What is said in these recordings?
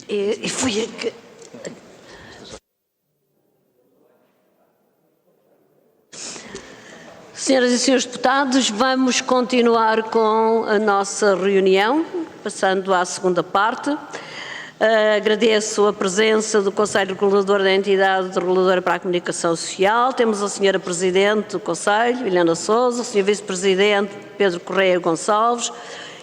E fui a que... Senhoras e senhores deputados, vamos continuar com a nossa reunião, passando à segunda parte. Agradeço a presença do Conselho Regulador da Entidade Reguladora para a Comunicação Social. Temos a Senhora Presidente do Conselho, Helena Sousa, o Sr. Vice-Presidente, Pedro Correia Gonçalves,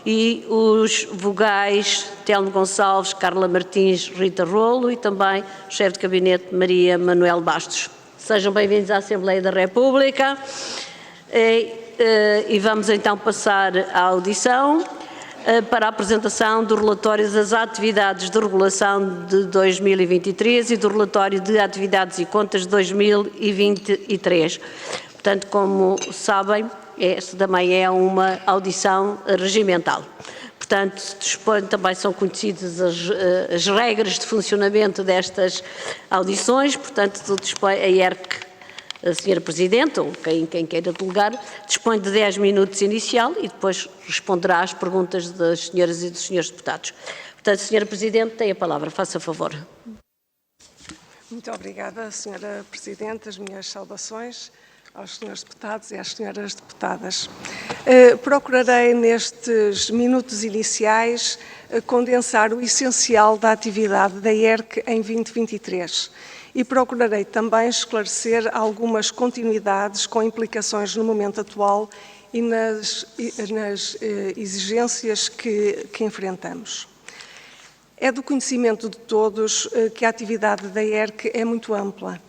e os vogais, Telmo Gonçalves, Carla Martins, Rita Rolo, e também o Chefe de Gabinete, Maria Manuel Bastos. Sejam bem-vindos à Assembleia da República. E vamos então passar à audição para a apresentação do relatório das atividades de regulação de 2023 e do relatório de atividades e contas de 2023. Portanto, como sabem, esta também é uma audição regimental. Portanto, também são conhecidas as regras de funcionamento destas audições. Portanto, dispõe a IERC, a Sra. Presidente, ou quem queira delegar, dispõe de 10 minutos inicial e depois responderá às perguntas das senhoras e dos senhores deputados. Portanto, Sra. Presidente, tem a palavra, faça favor. Muito obrigada, Sra. Presidente. As minhas saudações aos senhores deputados e às senhoras deputadas. Procurarei, nestes minutos iniciais, condensar o essencial da atividade da IERC em 2023. E procurarei também esclarecer algumas continuidades com implicações no momento atual e nas exigências que enfrentamos. É do conhecimento de todos que a atividade da IERC é muito ampla,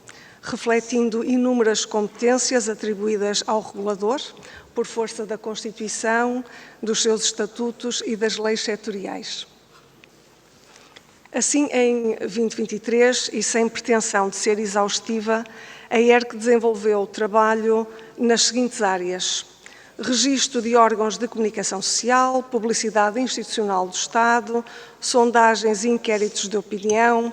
refletindo inúmeras competências atribuídas ao regulador, por força da Constituição, dos seus estatutos e das leis setoriais. Assim, em 2023, e sem pretensão de ser exaustiva, a IERC desenvolveu trabalho nas seguintes áreas: registro de órgãos de comunicação social, publicidade institucional do Estado, sondagens e inquéritos de opinião,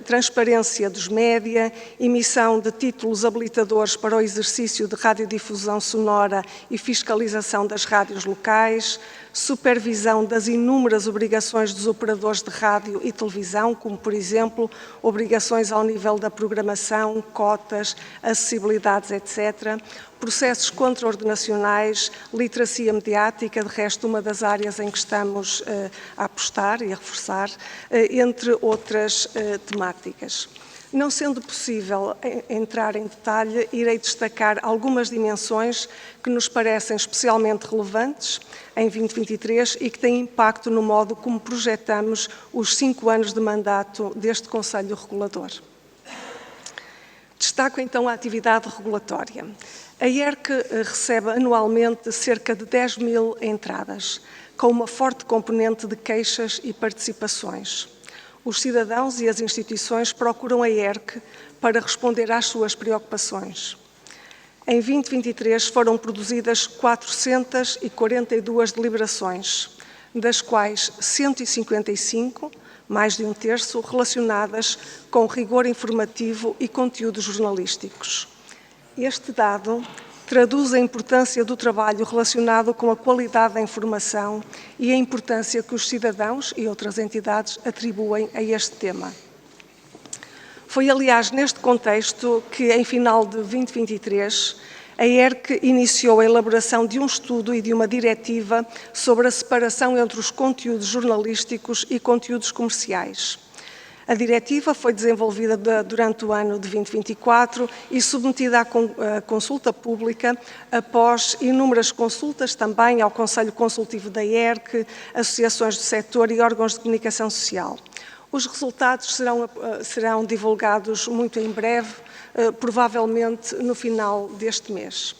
transparência dos média, emissão de títulos habilitadores para o exercício de radiodifusão sonora e fiscalização das rádios locais, supervisão das inúmeras obrigações dos operadores de rádio e televisão, como, por exemplo, obrigações ao nível da programação, cotas, acessibilidades, etc., processos contraordenacionais, literacia mediática, de resto uma das áreas em que estamos a apostar e a reforçar, entre outras temáticas. Não sendo possível entrar em detalhe, irei destacar algumas dimensões que nos parecem especialmente relevantes em 2023 e que têm impacto no modo como projetamos os 5 anos de mandato deste Conselho Regulador. Destaco então a atividade regulatória. A IERC recebe anualmente cerca de 10 mil entradas, com uma forte componente de queixas e participações. Os cidadãos e as instituições procuram a IERC para responder às suas preocupações. Em 2023 foram produzidas 442 deliberações, das quais 155, mais de um terço, relacionadas com rigor informativo e conteúdos jornalísticos. Este dado traduz a importância do trabalho relacionado com a qualidade da informação e a importância que os cidadãos e outras entidades atribuem a este tema. Foi, aliás, neste contexto que, em final de 2023, a IERC iniciou a elaboração de um estudo e de uma diretiva sobre a separação entre os conteúdos jornalísticos e conteúdos comerciais. A diretiva foi desenvolvida durante o ano de 2024 e submetida à consulta pública após inúmeras consultas também ao Conselho Consultivo da IERC, associações do setor e órgãos de comunicação social. Os resultados serão divulgados muito em breve, provavelmente no final deste mês.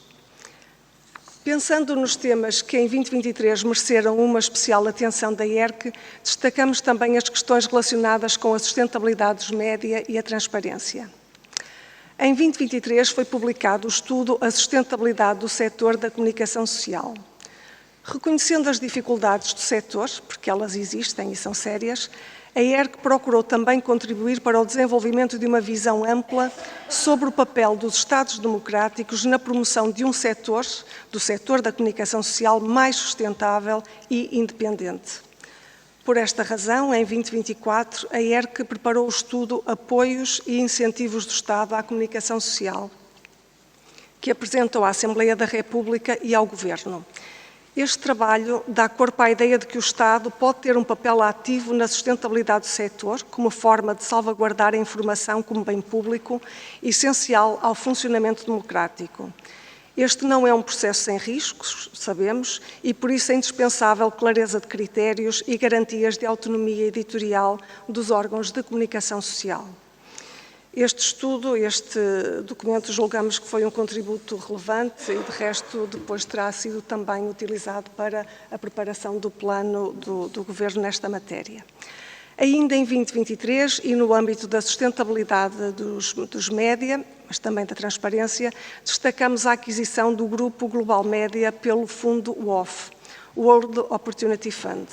Pensando nos temas que em 2023 mereceram uma especial atenção da IERC, destacamos também as questões relacionadas com a sustentabilidade dos média e a transparência. Em 2023 foi publicado o estudo A Sustentabilidade do Setor da Comunicação Social. Reconhecendo as dificuldades do setor, porque elas existem e são sérias, a IERC procurou também contribuir para o desenvolvimento de uma visão ampla sobre o papel dos Estados democráticos na promoção de um setor, do setor da comunicação social, mais sustentável e independente. Por esta razão, em 2024, a ERC preparou o estudo Apoios e Incentivos do Estado à Comunicação Social, que apresentou à Assembleia da República e ao Governo. Este trabalho dá corpo à ideia de que o Estado pode ter um papel ativo na sustentabilidade do setor, como forma de salvaguardar a informação como bem público, essencial ao funcionamento democrático. Este não é um processo sem riscos, sabemos, e por isso é indispensável clareza de critérios e garantias de autonomia editorial dos órgãos de comunicação social. Este estudo, este documento, julgamos que foi um contributo relevante e, de resto, depois terá sido também utilizado para a preparação do plano do Governo nesta matéria. Ainda em 2023 e no âmbito da sustentabilidade dos média, mas também da transparência, destacamos a aquisição do Grupo Global Média pelo fundo WOF, World Opportunity Fund.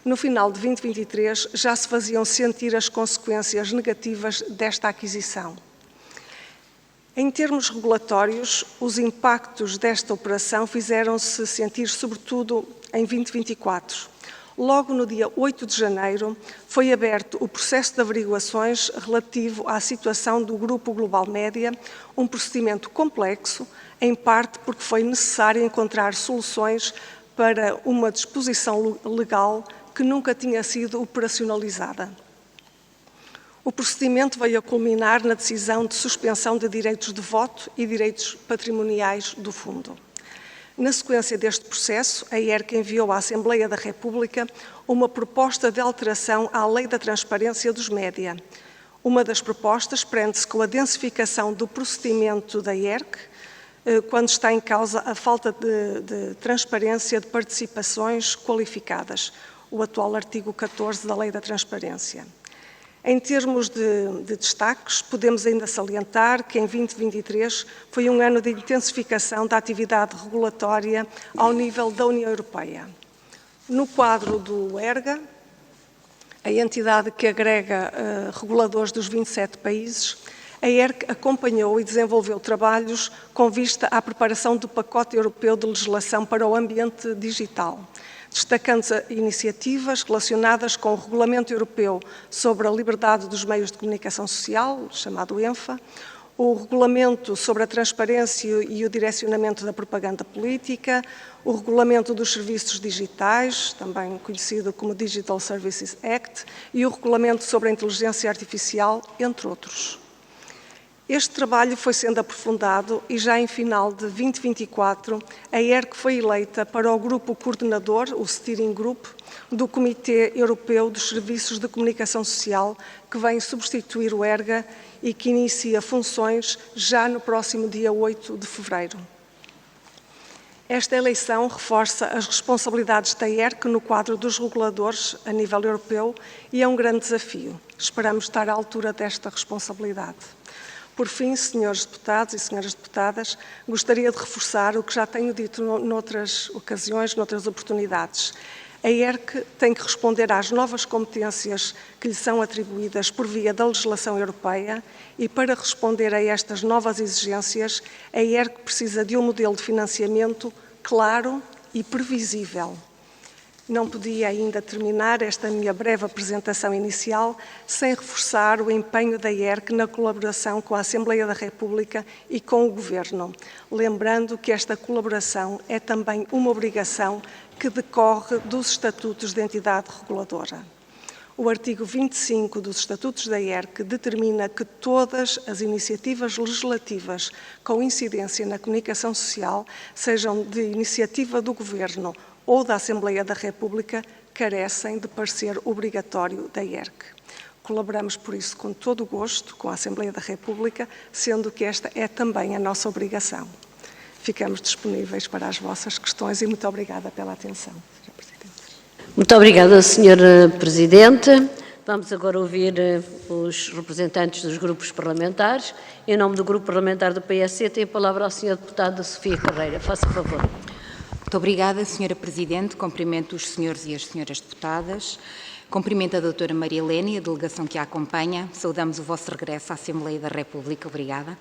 No final de 2023, já se faziam sentir as consequências negativas desta aquisição. Em termos regulatórios, os impactos desta operação fizeram-se sentir sobretudo em 2024. Logo no dia 8 de janeiro, foi aberto o processo de averiguações relativo à situação do Grupo Global Média, um procedimento complexo, em parte porque foi necessário encontrar soluções para uma disposição legal que nunca tinha sido operacionalizada. O procedimento veio a culminar na decisão de suspensão de direitos de voto e direitos patrimoniais do fundo. Na sequência deste processo, a ERC enviou à Assembleia da República uma proposta de alteração à Lei da Transparência dos Média. Uma das propostas prende-se com a densificação do procedimento da ERC, quando está em causa a falta de transparência de participações qualificadas, o atual artigo 14 da Lei da Transparência. Em termos de destaques, podemos ainda salientar que em 2023 foi um ano de intensificação da atividade regulatória ao nível da União Europeia. No quadro do ERGA, a entidade que agrega reguladores dos 27 países, a ERC acompanhou e desenvolveu trabalhos com vista à preparação do pacote europeu de legislação para o ambiente digital, destacando-se iniciativas relacionadas com o Regulamento Europeu sobre a Liberdade dos Meios de Comunicação Social, chamado ENFA, o Regulamento sobre a Transparência e o Direcionamento da Propaganda Política, o Regulamento dos Serviços Digitais, também conhecido como Digital Services Act, e o Regulamento sobre a Inteligência Artificial, entre outros. Este trabalho foi sendo aprofundado e já em final de 2024 a ERC foi eleita para o grupo coordenador, o Steering Group, do Comitê Europeu dos Serviços de Comunicação Social, que vem substituir o ERGA e que inicia funções já no próximo dia 8 de fevereiro. Esta eleição reforça as responsabilidades da ERC no quadro dos reguladores a nível europeu e é um grande desafio. Esperamos estar à altura desta responsabilidade. Por fim, senhores deputados e senhoras deputadas, gostaria de reforçar o que já tenho dito noutras ocasiões, noutras oportunidades. A ERC tem que responder às novas competências que lhe são atribuídas por via da legislação europeia e, para responder a estas novas exigências, a ERC precisa de um modelo de financiamento claro e previsível. Não podia ainda terminar esta minha breve apresentação inicial sem reforçar o empenho da ERC na colaboração com a Assembleia da República e com o Governo, lembrando que esta colaboração é também uma obrigação que decorre dos Estatutos de Entidade Reguladora. O artigo 25 dos Estatutos da ERC determina que todas as iniciativas legislativas com incidência na comunicação social, sejam de iniciativa do Governo ou da Assembleia da República, carecem de parecer obrigatório da ERC. Colaboramos, por isso, com todo o gosto com a Assembleia da República, sendo que esta é também a nossa obrigação. Ficamos disponíveis para as vossas questões e muito obrigada pela atenção, Sra. Presidente. Muito obrigada, Sra. Presidente. Vamos agora ouvir os representantes dos grupos parlamentares. Em nome do Grupo Parlamentar do PSD, tem a palavra a Sra. Deputada Sofia Carreira. Faça favor. Muito obrigada, Sra. Presidente. Cumprimento os senhores e as senhoras deputadas. Cumprimento a doutora Maria Helena e a delegação que a acompanha. Saudamos o vosso regresso à Assembleia da República. Obrigada.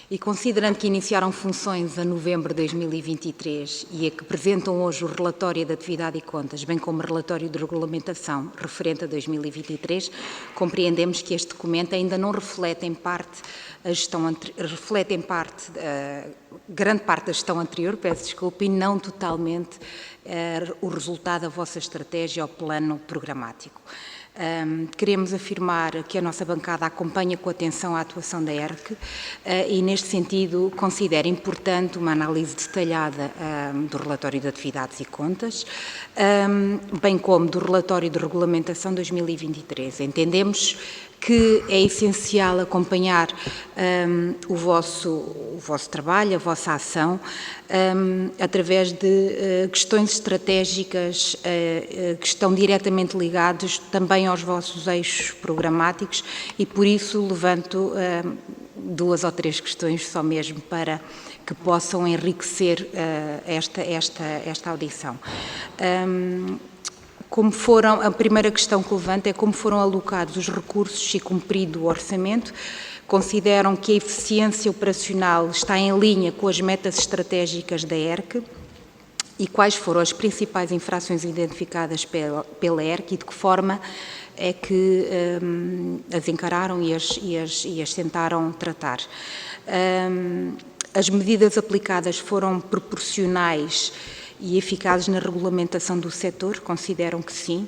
E considerando que iniciaram funções a novembro de 2023 e a que apresentam hoje o relatório de atividade e contas, bem como o relatório de regulamentação referente a 2023, compreendemos que este documento ainda não reflete em parte a gestão grande parte da gestão anterior, peço desculpa, e não totalmente o resultado da vossa estratégia ou plano programático. Queremos afirmar que a nossa bancada acompanha com atenção a atuação da ERC e, neste sentido, considera importante uma análise detalhada do relatório de atividades e contas, bem como do relatório de regulamentação 2023. Entendemos que é essencial acompanhar o vosso trabalho, a vossa ação, através de questões estratégicas que estão diretamente ligadas também aos vossos eixos programáticos e, por isso, levanto 2 ou 3 questões só mesmo para que possam enriquecer esta audição. A primeira questão que levanto é como foram alocados os recursos e cumprido o orçamento. Consideram que a eficiência operacional está em linha com as metas estratégicas da ERC e quais foram as principais infrações identificadas pela ERC e de que forma é que as encararam e as tentaram tratar. As medidas aplicadas foram proporcionais e eficazes na regulamentação do setor? Consideram que sim.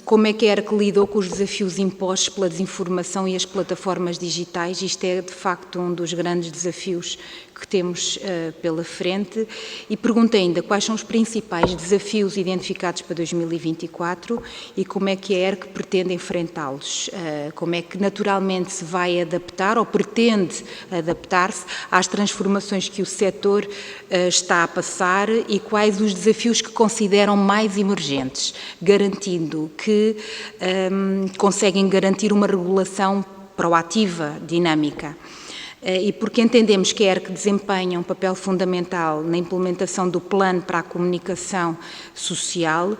Como é que a ERC lidou com os desafios impostos pela desinformação e as plataformas digitais? Isto é, de facto, um dos grandes desafios que temos pela frente. E pergunto ainda quais são os principais desafios identificados para 2024 e como é que a ERC pretende enfrentá-los. Como é que naturalmente se vai adaptar ou pretende adaptar-se às transformações que o setor está a passar e quais os desafios que consideram mais emergentes, garantindo que conseguem garantir uma regulação proativa, dinâmica. E porque entendemos que a ERC desempenha um papel fundamental na implementação do Plano para a Comunicação Social,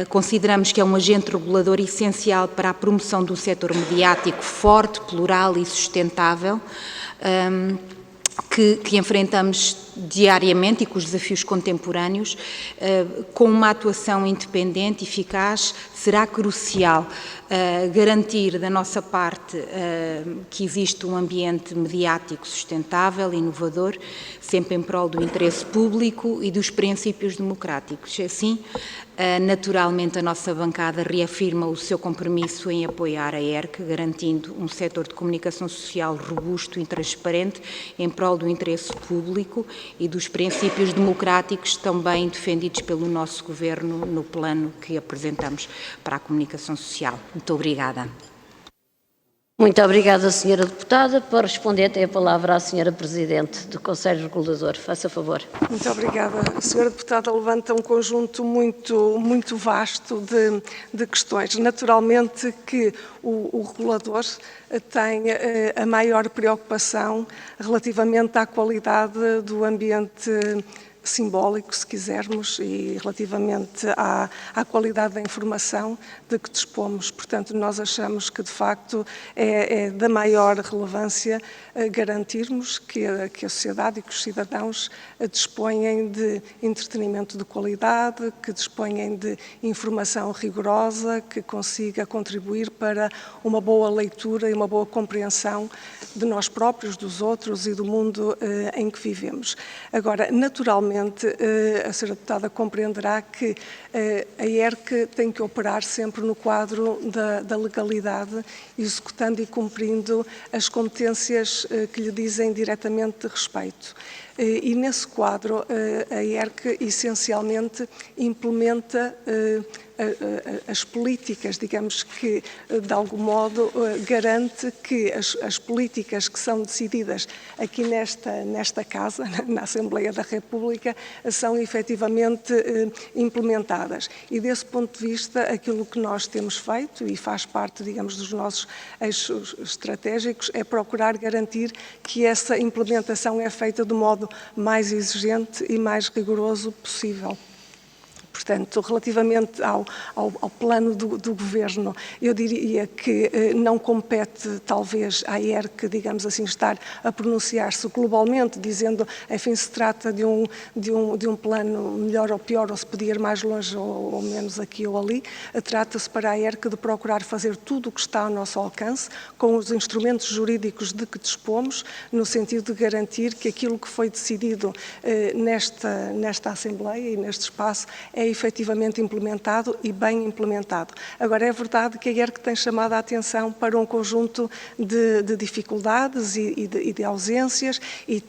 consideramos que é um agente regulador essencial para a promoção de um setor mediático forte, plural e sustentável, que enfrentamos diariamente e com os desafios contemporâneos, com uma atuação independente e eficaz, será crucial garantir da nossa parte que existe um ambiente mediático sustentável, inovador, sempre em prol do interesse público e dos princípios democráticos. Assim, naturalmente, a nossa bancada reafirma o seu compromisso em apoiar a ERC, garantindo um setor de comunicação social robusto e transparente em prol do interesse público e dos princípios democráticos também defendidos pelo nosso Governo no plano que apresentamos para a comunicação social. Muito obrigada. Muito obrigada, Sra. Deputada. Para responder, tem a palavra a Sra. Presidente do Conselho Regulador. Faça favor. Muito obrigada. A Sra. Deputada levanta um conjunto muito vasto de questões. Naturalmente que o regulador tem a maior preocupação relativamente à qualidade do ambiente simbólico, se quisermos, e relativamente à qualidade da informação de que dispomos. Portanto, nós achamos que, de facto, é da maior relevância garantirmos que a sociedade e que os cidadãos disponham de entretenimento de qualidade, que disponham de informação rigorosa, que consiga contribuir para uma boa leitura e uma boa compreensão de nós próprios, dos outros e do mundo em que vivemos. Agora, naturalmente, a Sra. Deputada compreenderá que a ERC tem que operar sempre no quadro da legalidade, executando e cumprindo as competências que lhe dizem diretamente respeito. E nesse quadro a ERC essencialmente implementa as políticas, digamos que de algum modo garante que as políticas que são decididas aqui nesta Casa, na Assembleia da República, são efetivamente implementadas. E desse ponto de vista, aquilo que nós temos feito e faz parte, digamos, dos nossos eixos estratégicos é procurar garantir que essa implementação é feita de modo mais exigente e mais rigoroso possível. Portanto, relativamente ao plano do Governo, eu diria que não compete, talvez, à ERC, digamos assim, estar a pronunciar-se globalmente, dizendo, enfim, se trata de um plano melhor ou pior, ou se podia ir mais longe ou menos aqui ou ali. Trata-se para a ERC de procurar fazer tudo o que está ao nosso alcance, com os instrumentos jurídicos de que dispomos, no sentido de garantir que aquilo que foi decidido nesta Assembleia e neste espaço é efetivamente implementado e bem implementado. Agora, é verdade que a ERC tem chamado a atenção para um conjunto de dificuldades e de ausências e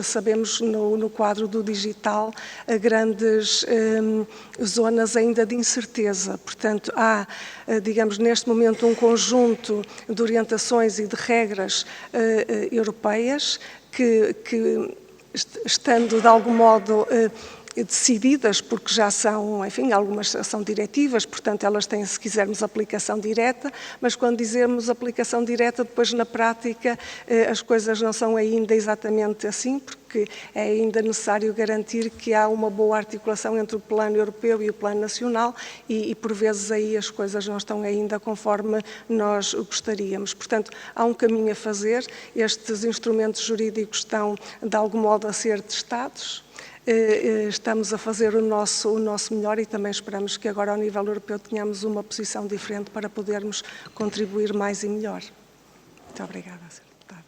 sabemos no quadro do digital grandes zonas ainda de incerteza. Portanto, há, digamos, neste momento um conjunto de orientações e de regras europeias que estando de algum modo decididas, porque já são, enfim, algumas são diretivas, portanto elas têm, se quisermos, aplicação direta, mas quando dizemos aplicação direta, depois na prática as coisas não são ainda exatamente assim, porque é ainda necessário garantir que há uma boa articulação entre o plano europeu e o plano nacional e por vezes aí as coisas não estão ainda conforme nós gostaríamos. Portanto, há um caminho a fazer, estes instrumentos jurídicos estão de algum modo a ser testados. Estamos a fazer o nosso melhor e também esperamos que agora ao nível europeu tenhamos uma posição diferente para podermos contribuir mais e melhor. Muito obrigada, Sra. Deputada.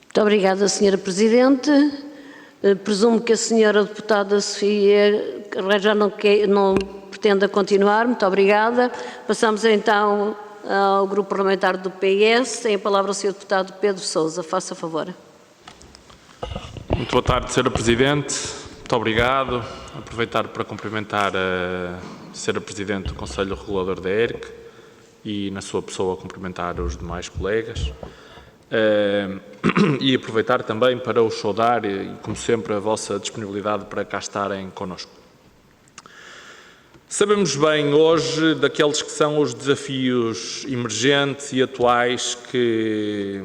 Muito obrigada, Sra. Presidente. Presumo que a Sra. Deputada Sofia já não pretenda continuar. Muito obrigada. Passamos então ao Grupo Parlamentar do PS. Tem a palavra o Sr. Deputado Pedro Sousa. Faça favor. Muito boa tarde, Sra. Presidente. Muito obrigado. Aproveitar para cumprimentar a Sra. Presidente do Conselho Regulador da ERC e, na sua pessoa, cumprimentar os demais colegas. E aproveitar também para os saudar e, como sempre, a vossa disponibilidade para cá estarem connosco. Sabemos bem hoje daqueles que são os desafios emergentes e atuais que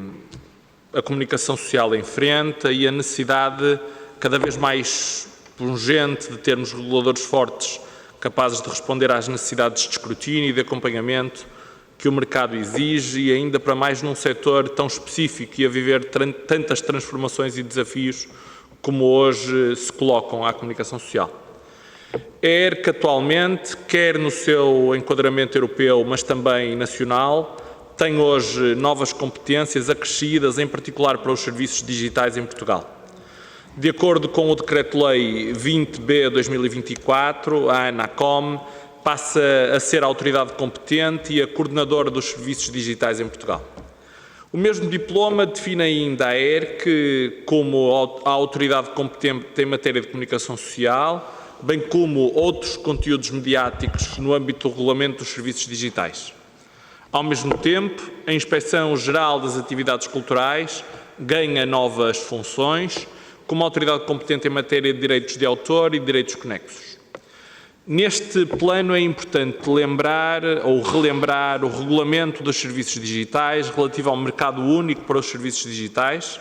a comunicação social enfrenta e a necessidade cada vez mais pungente de termos reguladores fortes capazes de responder às necessidades de escrutínio e de acompanhamento que o mercado exige e ainda para mais num setor tão específico e a viver tantas transformações e desafios como hoje se colocam à comunicação social. A ERC atualmente, quer no seu enquadramento europeu, mas também nacional, tem hoje novas competências acrescidas, em particular para os serviços digitais em Portugal. De acordo com o Decreto-Lei 20b/2024, a ANACOM passa a ser a autoridade competente e a coordenadora dos serviços digitais em Portugal. O mesmo diploma define ainda a ERC como a autoridade competente em matéria de comunicação social, bem como outros conteúdos mediáticos no âmbito do regulamento dos serviços digitais. Ao mesmo tempo, a Inspeção-Geral das Atividades Culturais ganha novas funções como autoridade competente em matéria de direitos de autor e direitos conexos. Neste plano é importante lembrar ou relembrar o regulamento dos serviços digitais relativo ao mercado único para os serviços digitais,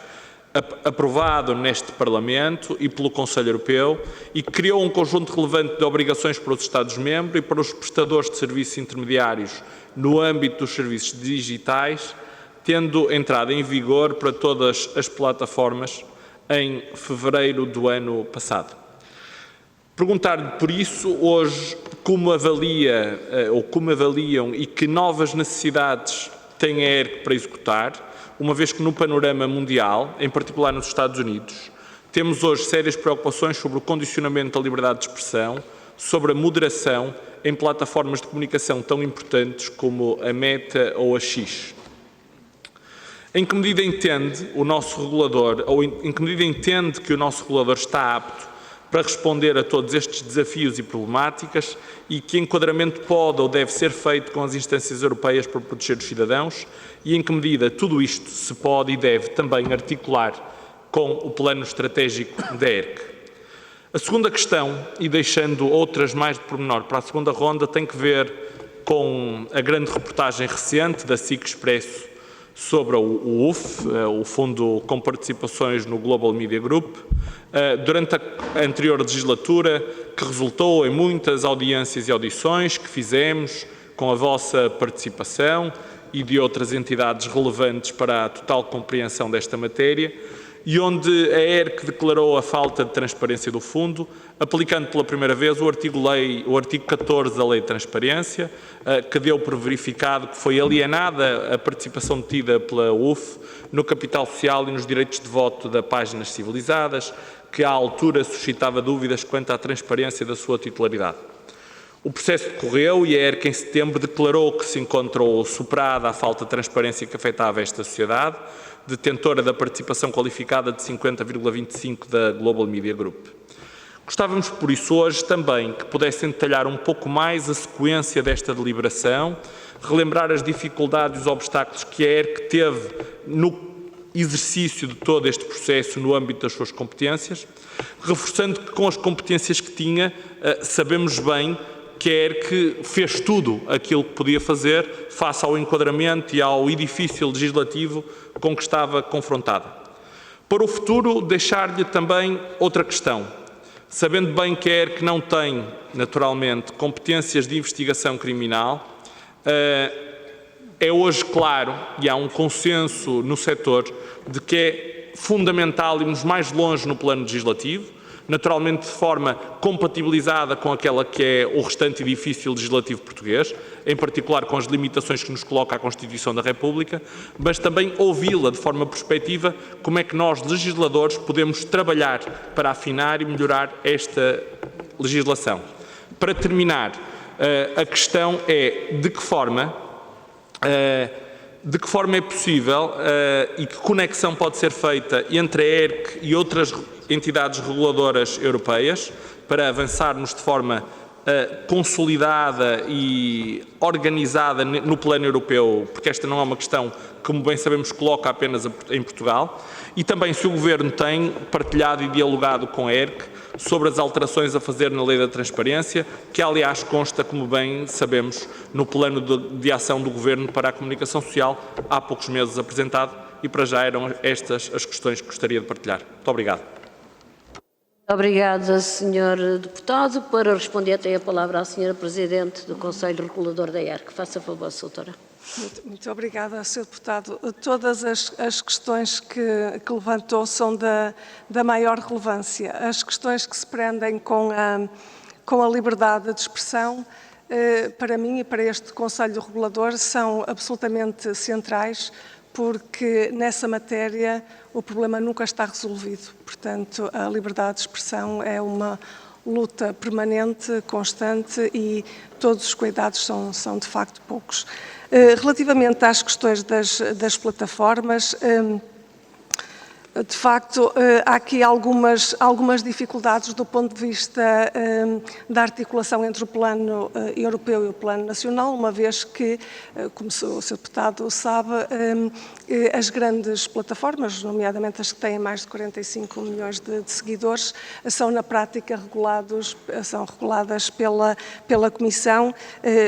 aprovado neste Parlamento e pelo Conselho Europeu e que criou um conjunto relevante de obrigações para os Estados-membros e para os prestadores de serviços intermediários no âmbito dos serviços digitais, tendo entrado em vigor para todas as plataformas em fevereiro do ano passado. Perguntar-lhe, por isso, hoje, como avaliam e que novas necessidades tem a ERC para executar, uma vez que no panorama mundial, em particular nos Estados Unidos, temos hoje sérias preocupações sobre o condicionamento da liberdade de expressão, sobre a moderação em plataformas de comunicação tão importantes como a Meta ou a X. Em que medida entende o nosso regulador, ou em que medida entende que o nosso regulador está apto para responder a todos estes desafios e problemáticas e que enquadramento pode ou deve ser feito com as instâncias europeias para proteger os cidadãos e em que medida tudo isto se pode e deve também articular com o plano estratégico da ERC. A segunda questão, e deixando outras mais de pormenor para a segunda ronda, tem que ver com a grande reportagem recente da SIC Expresso sobre o UF, o Fundo com Participações no Global Media Group, durante a anterior legislatura, que resultou em muitas audiências e audições que fizemos com a vossa participação e de outras entidades relevantes para a total compreensão desta matéria, e onde a ERC declarou a falta de transparência do Fundo, aplicando pela primeira vez o artigo 14 da Lei de Transparência, que deu por verificado que foi alienada a participação detida pela UF no capital social e nos direitos de voto da Páginas Civilizadas, que à altura suscitava dúvidas quanto à transparência da sua titularidade. O processo decorreu e a ERC em setembro declarou que se encontrou superada a falta de transparência que afetava esta sociedade, detentora da participação qualificada de 50,25% da Global Media Group. Gostávamos, por isso, hoje também que pudessem detalhar um pouco mais a sequência desta deliberação, relembrar as dificuldades e os obstáculos que a ERC teve no exercício de todo este processo no âmbito das suas competências, reforçando que com as competências que tinha, sabemos bem que a ERC fez tudo aquilo que podia fazer face ao enquadramento e ao edifício legislativo com que estava confrontada. Para o futuro, deixar-lhe também outra questão. Sabendo bem que a ERC não tem, naturalmente, competências de investigação criminal, é hoje claro, e há um consenso no setor, de que é fundamental irmos mais longe no plano legislativo, naturalmente de forma compatibilizada com aquela que é o restante edifício legislativo português, em particular com as limitações que nos coloca a Constituição da República, mas também ouvi-la de forma prospectiva como é que nós, legisladores, podemos trabalhar para afinar e melhorar esta legislação. Para terminar, a questão é de que forma é possível e que conexão pode ser feita entre a ERC e outras entidades reguladoras europeias para avançarmos de forma consolidada e organizada no plano europeu, porque esta não é uma questão, como bem sabemos, coloca apenas em Portugal, e também se o Governo tem partilhado e dialogado com a ERC sobre as alterações a fazer na Lei da Transparência, que aliás consta, como bem sabemos, no plano de ação do Governo para a comunicação social, há poucos meses apresentado, e para já eram estas as questões que gostaria de partilhar. Muito obrigado. Obrigada, Sr. Deputado. Para responder, tem a palavra a Sra. Presidente do Conselho Regulador da ERC. Faça favor, Doutora. Muito obrigada, Sr. Deputado. Todas as questões que levantou são da maior relevância. As questões que se prendem com a liberdade de expressão, para mim e para este Conselho Regulador, são absolutamente centrais, porque nessa matéria o problema nunca está resolvido. Portanto, a liberdade de expressão é uma luta permanente, constante, e todos os cuidados são de facto poucos. Relativamente às questões das plataformas, de facto, há aqui algumas dificuldades do ponto de vista da articulação entre o plano europeu e o plano nacional, uma vez que, como o Sr. Deputado sabe, as grandes plataformas, nomeadamente as que têm mais de 45 milhões de seguidores, são na prática reguladas pela Comissão,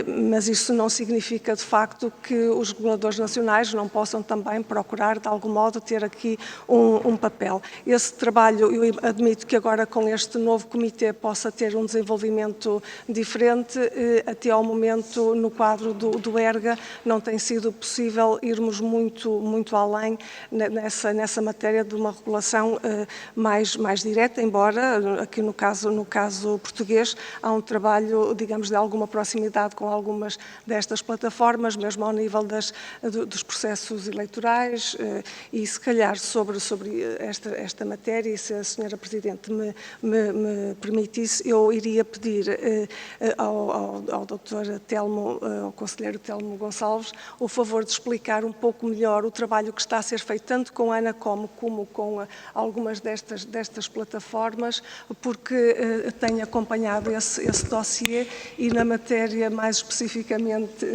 mas isso não significa de facto que os reguladores nacionais não possam também procurar de algum modo ter aqui um papel. Esse trabalho, eu admito que agora com este novo comitê possa ter um desenvolvimento diferente, até ao momento no quadro do ERGA não tem sido possível irmos muito além nessa matéria de uma regulação mais direta, embora aqui no caso português há um trabalho, digamos, de alguma proximidade com algumas destas plataformas, mesmo ao nível dos processos eleitorais, e se calhar sobre esta matéria, e se a Sra. Presidente me permitisse, eu iria pedir ao Dr. Telmo, ao Conselheiro Telmo Gonçalves, o favor de explicar um pouco melhor o trabalho que está a ser feito, tanto com a Anacom como com algumas destas plataformas, porque tenho acompanhado esse dossiê e na matéria, mais especificamente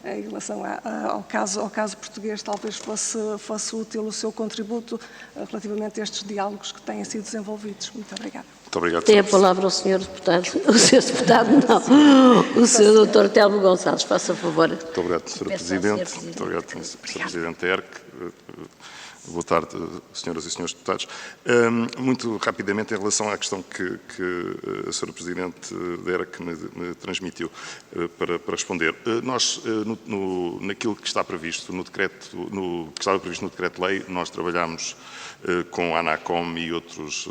em relação ao caso português, talvez fosse útil o seu contributo. relativamente a estes diálogos que têm sido desenvolvidos. Muito obrigada. Muito obrigado. Tem a palavra o Sr. Deputado. O Sr. Deputado não. O Sr. Dr. Telmo Gonçalves, faça favor. Muito obrigado, Sra. Presidente. Muito obrigado, Sr. Presidente da ERC. Boa tarde, senhoras e senhores deputados. Muito rapidamente, em relação à questão que a Sra. Presidente da ERC me transmitiu para responder. Nós, naquilo que está previsto no decreto, que estava previsto no decreto-lei, nós trabalhamos com a ANACOM e outros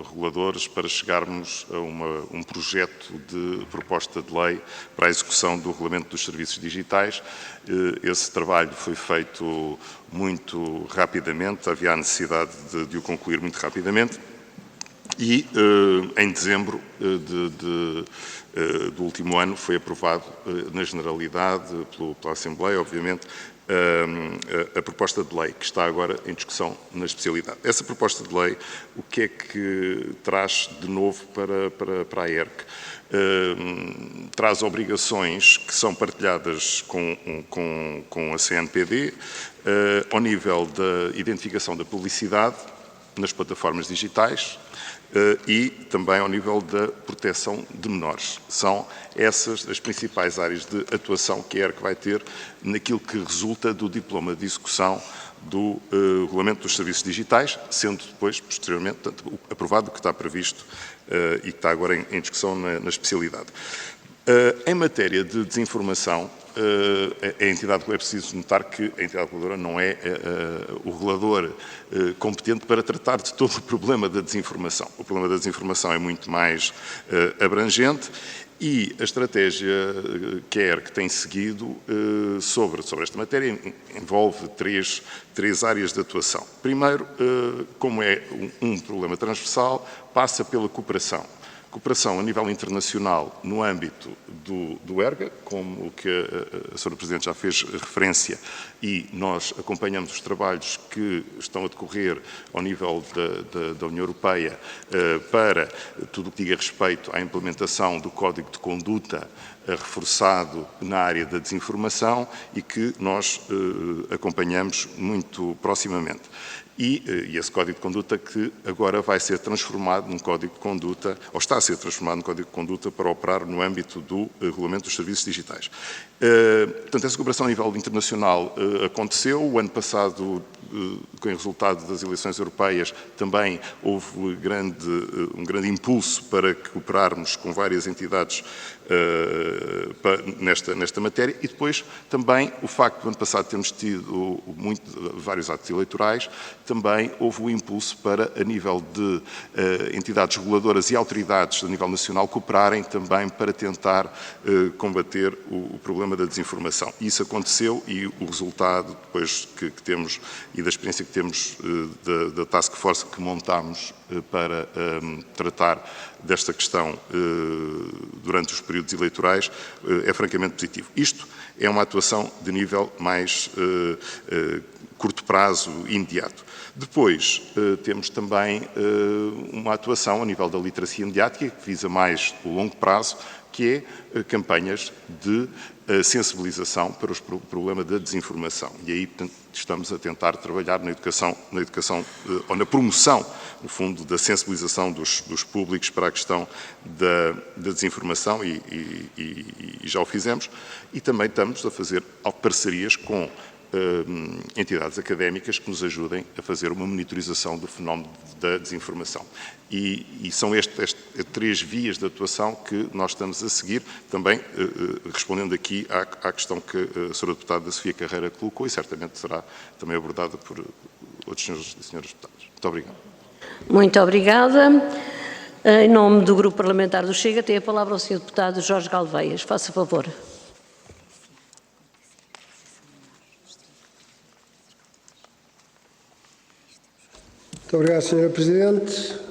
reguladores para chegarmos a um projeto de proposta de lei para a execução do Regulamento dos Serviços Digitais. Esse trabalho foi feito muito rapidamente, havia a necessidade de o concluir muito rapidamente e em dezembro do último ano foi aprovado na generalidade pela Assembleia, obviamente, a proposta de lei que está agora em discussão na especialidade. Essa proposta de lei, o que é que traz de novo para a ERC? Traz obrigações que são partilhadas com a CNPD ao nível da identificação da publicidade nas plataformas digitais e também ao nível da proteção de menores. São essas as principais áreas de atuação que a ERC vai ter naquilo que resulta do diploma de execução do Regulamento dos Serviços Digitais, sendo depois, posteriormente, aprovado o que está previsto e que está agora em discussão na especialidade. Em matéria de desinformação, a entidade, é preciso notar que a entidade reguladora não é o regulador competente para tratar de todo o problema da desinformação. O problema da desinformação é muito mais abrangente e a estratégia que a ERC tem seguido sobre esta matéria envolve três áreas de atuação. Primeiro, como é um problema transversal, passa pela cooperação. Cooperação a nível internacional no âmbito do ERGA, como o que a Sra. Presidente já fez referência, e nós acompanhamos os trabalhos que estão a decorrer ao nível da União Europeia para tudo o que diga respeito à implementação do Código de Conduta reforçado na área da desinformação e que nós acompanhamos muito proximamente. E esse Código de Conduta que agora vai ser transformado num Código de Conduta, ou está a ser transformado num Código de Conduta para operar no âmbito do Regulamento dos Serviços Digitais. Portanto, essa cooperação a nível internacional aconteceu. O ano passado, com o resultado das eleições europeias, também houve um grande impulso para cooperarmos com várias entidades nesta matéria e depois também o facto de no ano passado termos tido vários atos eleitorais, também houve o impulso para, a nível de entidades reguladoras e autoridades a nível nacional, cooperarem também para tentar combater o problema da desinformação. Isso aconteceu e o resultado depois que temos e da experiência que temos da Task Force que montámos para tratar desta questão durante os períodos eleitorais é francamente positivo. Isto é uma atuação de nível mais curto prazo e imediato. Depois, temos também uma atuação a nível da literacia mediática, que visa mais o longo prazo, que é campanhas de sensibilização para o problema da desinformação. E aí, portanto, estamos a tentar trabalhar na educação ou na promoção, no fundo, da sensibilização dos públicos para a questão da desinformação e já o fizemos. E também estamos a fazer parcerias com entidades académicas que nos ajudem a fazer uma monitorização do fenómeno da desinformação. E são estas três vias de atuação que nós estamos a seguir, também respondendo aqui à questão que a Sra. Deputada Sofia Carreira colocou e certamente será também abordada por outros senhores e senhoras deputadas. Muito obrigado. Muito obrigada. Em nome do Grupo Parlamentar do Chega, tem a palavra o Sr. Deputado Jorge Galveias. Faça favor. Muito obrigado, Sra. Presidente.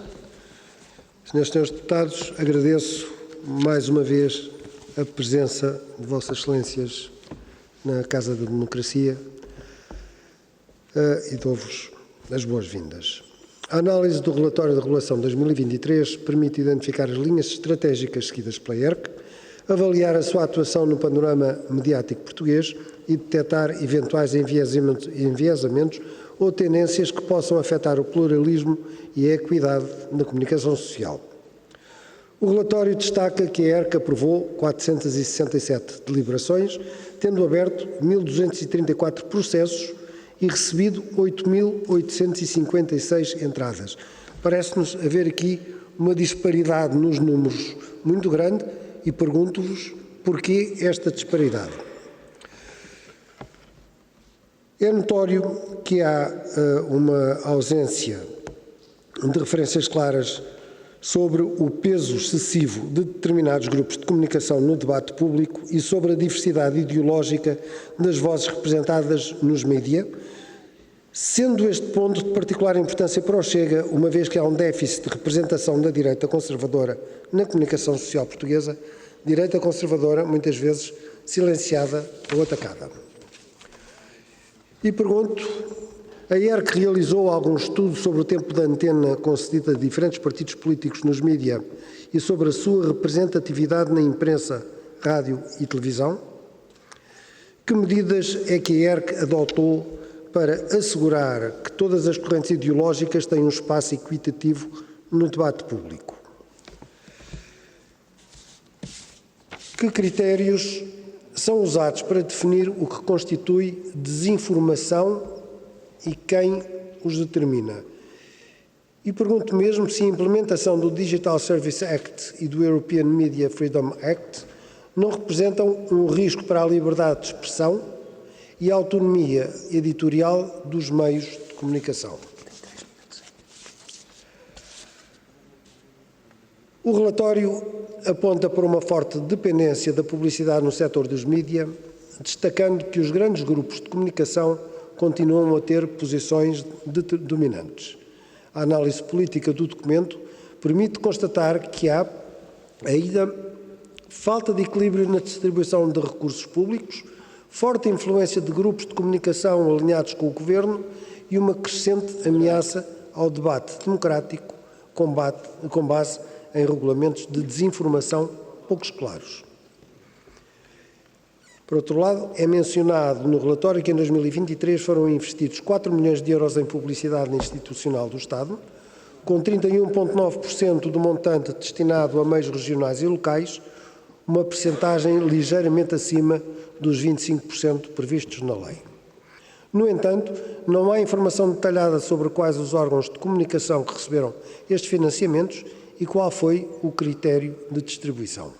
Senhoras e senhores deputados, agradeço mais uma vez a presença de Vossas Excelências na Casa da Democracia e dou-vos as boas-vindas. A análise do relatório de regulação 2023 permite identificar as linhas estratégicas seguidas pela ERC, avaliar a sua atuação no panorama mediático português e detectar eventuais enviesamentos ou tendências que possam afetar o pluralismo e a equidade na comunicação social. O relatório destaca que a ERC aprovou 467 deliberações, tendo aberto 1.234 processos e recebido 8.856 entradas. Parece-nos haver aqui uma disparidade nos números muito grande e pergunto-vos porquê esta disparidade. É notório que há uma ausência de referências claras sobre o peso excessivo de determinados grupos de comunicação no debate público e sobre a diversidade ideológica das vozes representadas nos mídia, sendo este ponto de particular importância para o Chega, uma vez que há um déficit de representação da direita conservadora na comunicação social portuguesa, direita conservadora muitas vezes silenciada ou atacada. E pergunto, a ERC realizou algum estudo sobre o tempo de antena concedido a diferentes partidos políticos nos mídia e sobre a sua representatividade na imprensa, rádio e televisão? Que medidas é que a ERC adotou para assegurar que todas as correntes ideológicas têm um espaço equitativo no debate público? Que critérios são usados para definir o que constitui desinformação e quem os determina? E pergunto mesmo se a implementação do Digital Service Act e do European Media Freedom Act não representam um risco para a liberdade de expressão e a autonomia editorial dos meios de comunicação. O relatório aponta para uma forte dependência da publicidade no setor dos mídia, destacando que os grandes grupos de comunicação continuam a ter posições dominantes. A análise política do documento permite constatar que há ainda falta de equilíbrio na distribuição de recursos públicos, forte influência de grupos de comunicação alinhados com o Governo e uma crescente ameaça ao debate democrático com base em regulamentos de desinformação poucos claros. Por outro lado, é mencionado no relatório que em 2023 foram investidos 4 milhões de euros em publicidade institucional do Estado, com 31,9% do montante destinado a meios regionais e locais, uma percentagem ligeiramente acima dos 25% previstos na lei. No entanto, não há informação detalhada sobre quais os órgãos de comunicação que receberam estes financiamentos e qual foi o critério de distribuição.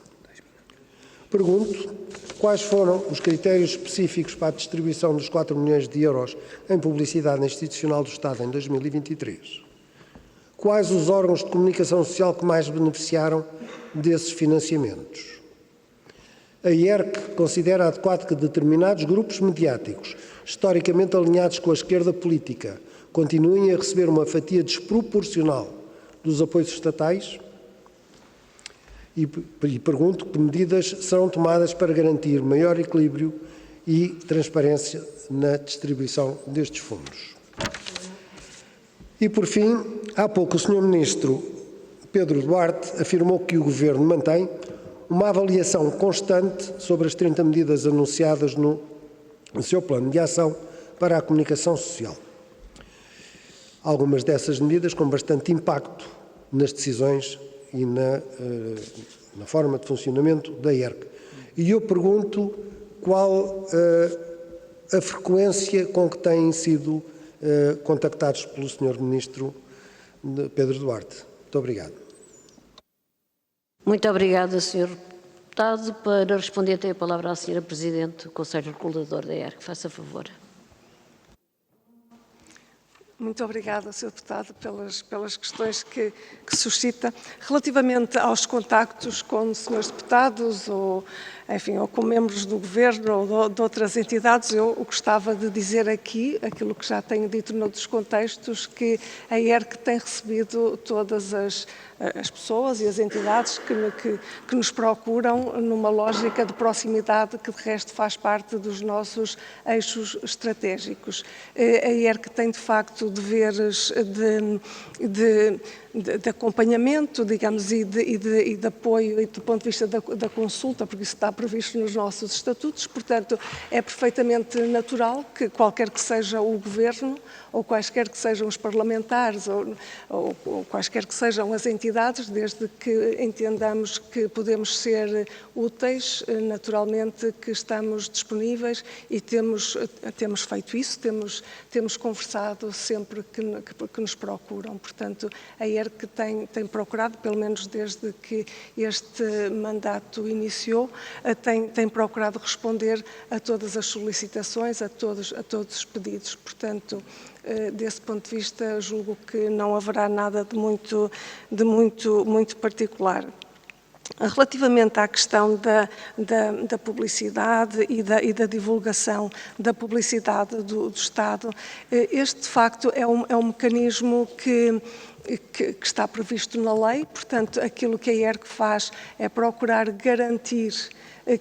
Pergunto, quais foram os critérios específicos para a distribuição dos 4 milhões de euros em publicidade institucional do Estado em 2023? Quais os órgãos de comunicação social que mais beneficiaram desses financiamentos? A ERC considera adequado que determinados grupos mediáticos, historicamente alinhados com a esquerda política, continuem a receber uma fatia desproporcional dos apoios estatais? E pergunto que medidas serão tomadas para garantir maior equilíbrio e transparência na distribuição destes fundos. E, por fim, há pouco o Sr. Ministro Pedro Duarte afirmou que o Governo mantém uma avaliação constante sobre as 30 medidas anunciadas no seu plano de ação para a comunicação social. Algumas dessas medidas com bastante impacto nas decisões e na forma de funcionamento da ERC. E eu pergunto qual a frequência com que têm sido contactados pelo Sr. Ministro Pedro Duarte. Muito obrigado. Muito obrigada, Sr. Deputado. Para responder, tem a palavra a Sra. Presidente do Conselho Regulador da ERC. Faça favor. Muito obrigada, Sr. Deputado, pelas questões que suscita. Relativamente aos contactos com senhores deputados ou com membros do Governo ou de outras entidades, eu gostava de dizer aqui, aquilo que já tenho dito noutros contextos, que a ERC tem recebido todas as pessoas e as entidades que nos procuram numa lógica de proximidade que, de resto, faz parte dos nossos eixos estratégicos. A ERC tem, de facto, deveres de acompanhamento, digamos, e de apoio e do ponto de vista da consulta, porque isso está previsto nos nossos estatutos. Portanto, é perfeitamente natural que qualquer que seja o Governo, ou quaisquer que sejam os parlamentares, ou quaisquer que sejam as entidades, desde que entendamos que podemos ser úteis, naturalmente que estamos disponíveis e temos feito isso, temos conversado sempre que nos procuram. Portanto, a ERC tem procurado, pelo menos desde que este mandato iniciou, tem procurado responder a todas as solicitações, a todos os pedidos. Portanto, desse ponto de vista, julgo que não haverá nada de muito particular. Relativamente à questão da publicidade e da divulgação da publicidade do Estado, este, de facto, é um mecanismo que está previsto na lei. Portanto, aquilo que a ERC faz é procurar garantir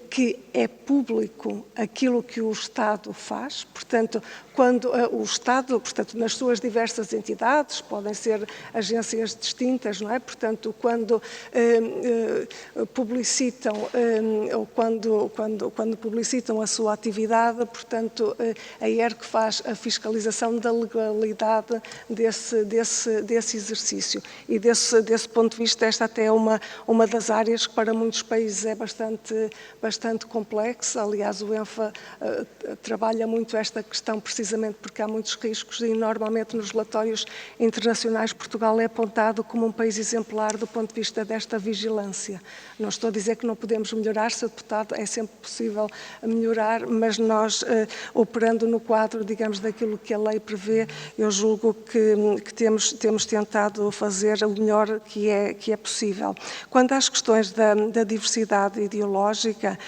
que é público aquilo que o Estado faz. Portanto, quando o Estado, portanto, nas suas diversas entidades, podem ser agências distintas, não é? Portanto, quando publicitam ou quando publicitam a sua atividade, portanto, a ERC faz a fiscalização da legalidade desse exercício. E desse ponto de vista, esta até é uma das áreas que para muitos países é bastante complexa. Aliás, o ENFA trabalha muito esta questão precisamente porque há muitos riscos e normalmente nos relatórios internacionais Portugal é apontado como um país exemplar do ponto de vista desta vigilância. Não estou a dizer que não podemos melhorar, Sr. Deputado, é sempre possível melhorar, mas nós, operando no quadro, digamos, daquilo que a lei prevê, eu julgo que temos tentado fazer o melhor que é possível. Quanto às questões da diversidade ideológica,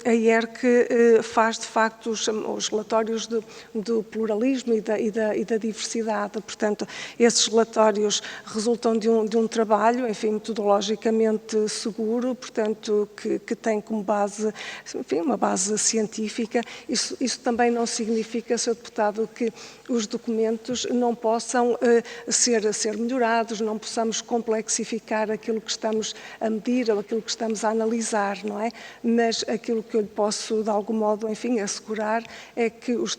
a ERC faz, de facto, os relatórios do pluralismo e da diversidade. Portanto, esses relatórios resultam de um trabalho, enfim, metodologicamente seguro, portanto, que tem como base, enfim, uma base científica. Isso também não significa, Sr. Deputado, que os documentos não possam ser melhorados, não possamos complexificar aquilo que estamos a medir ou aquilo que estamos a analisar, não é? Mas aquilo que eu lhe posso, de algum modo, enfim, assegurar é que os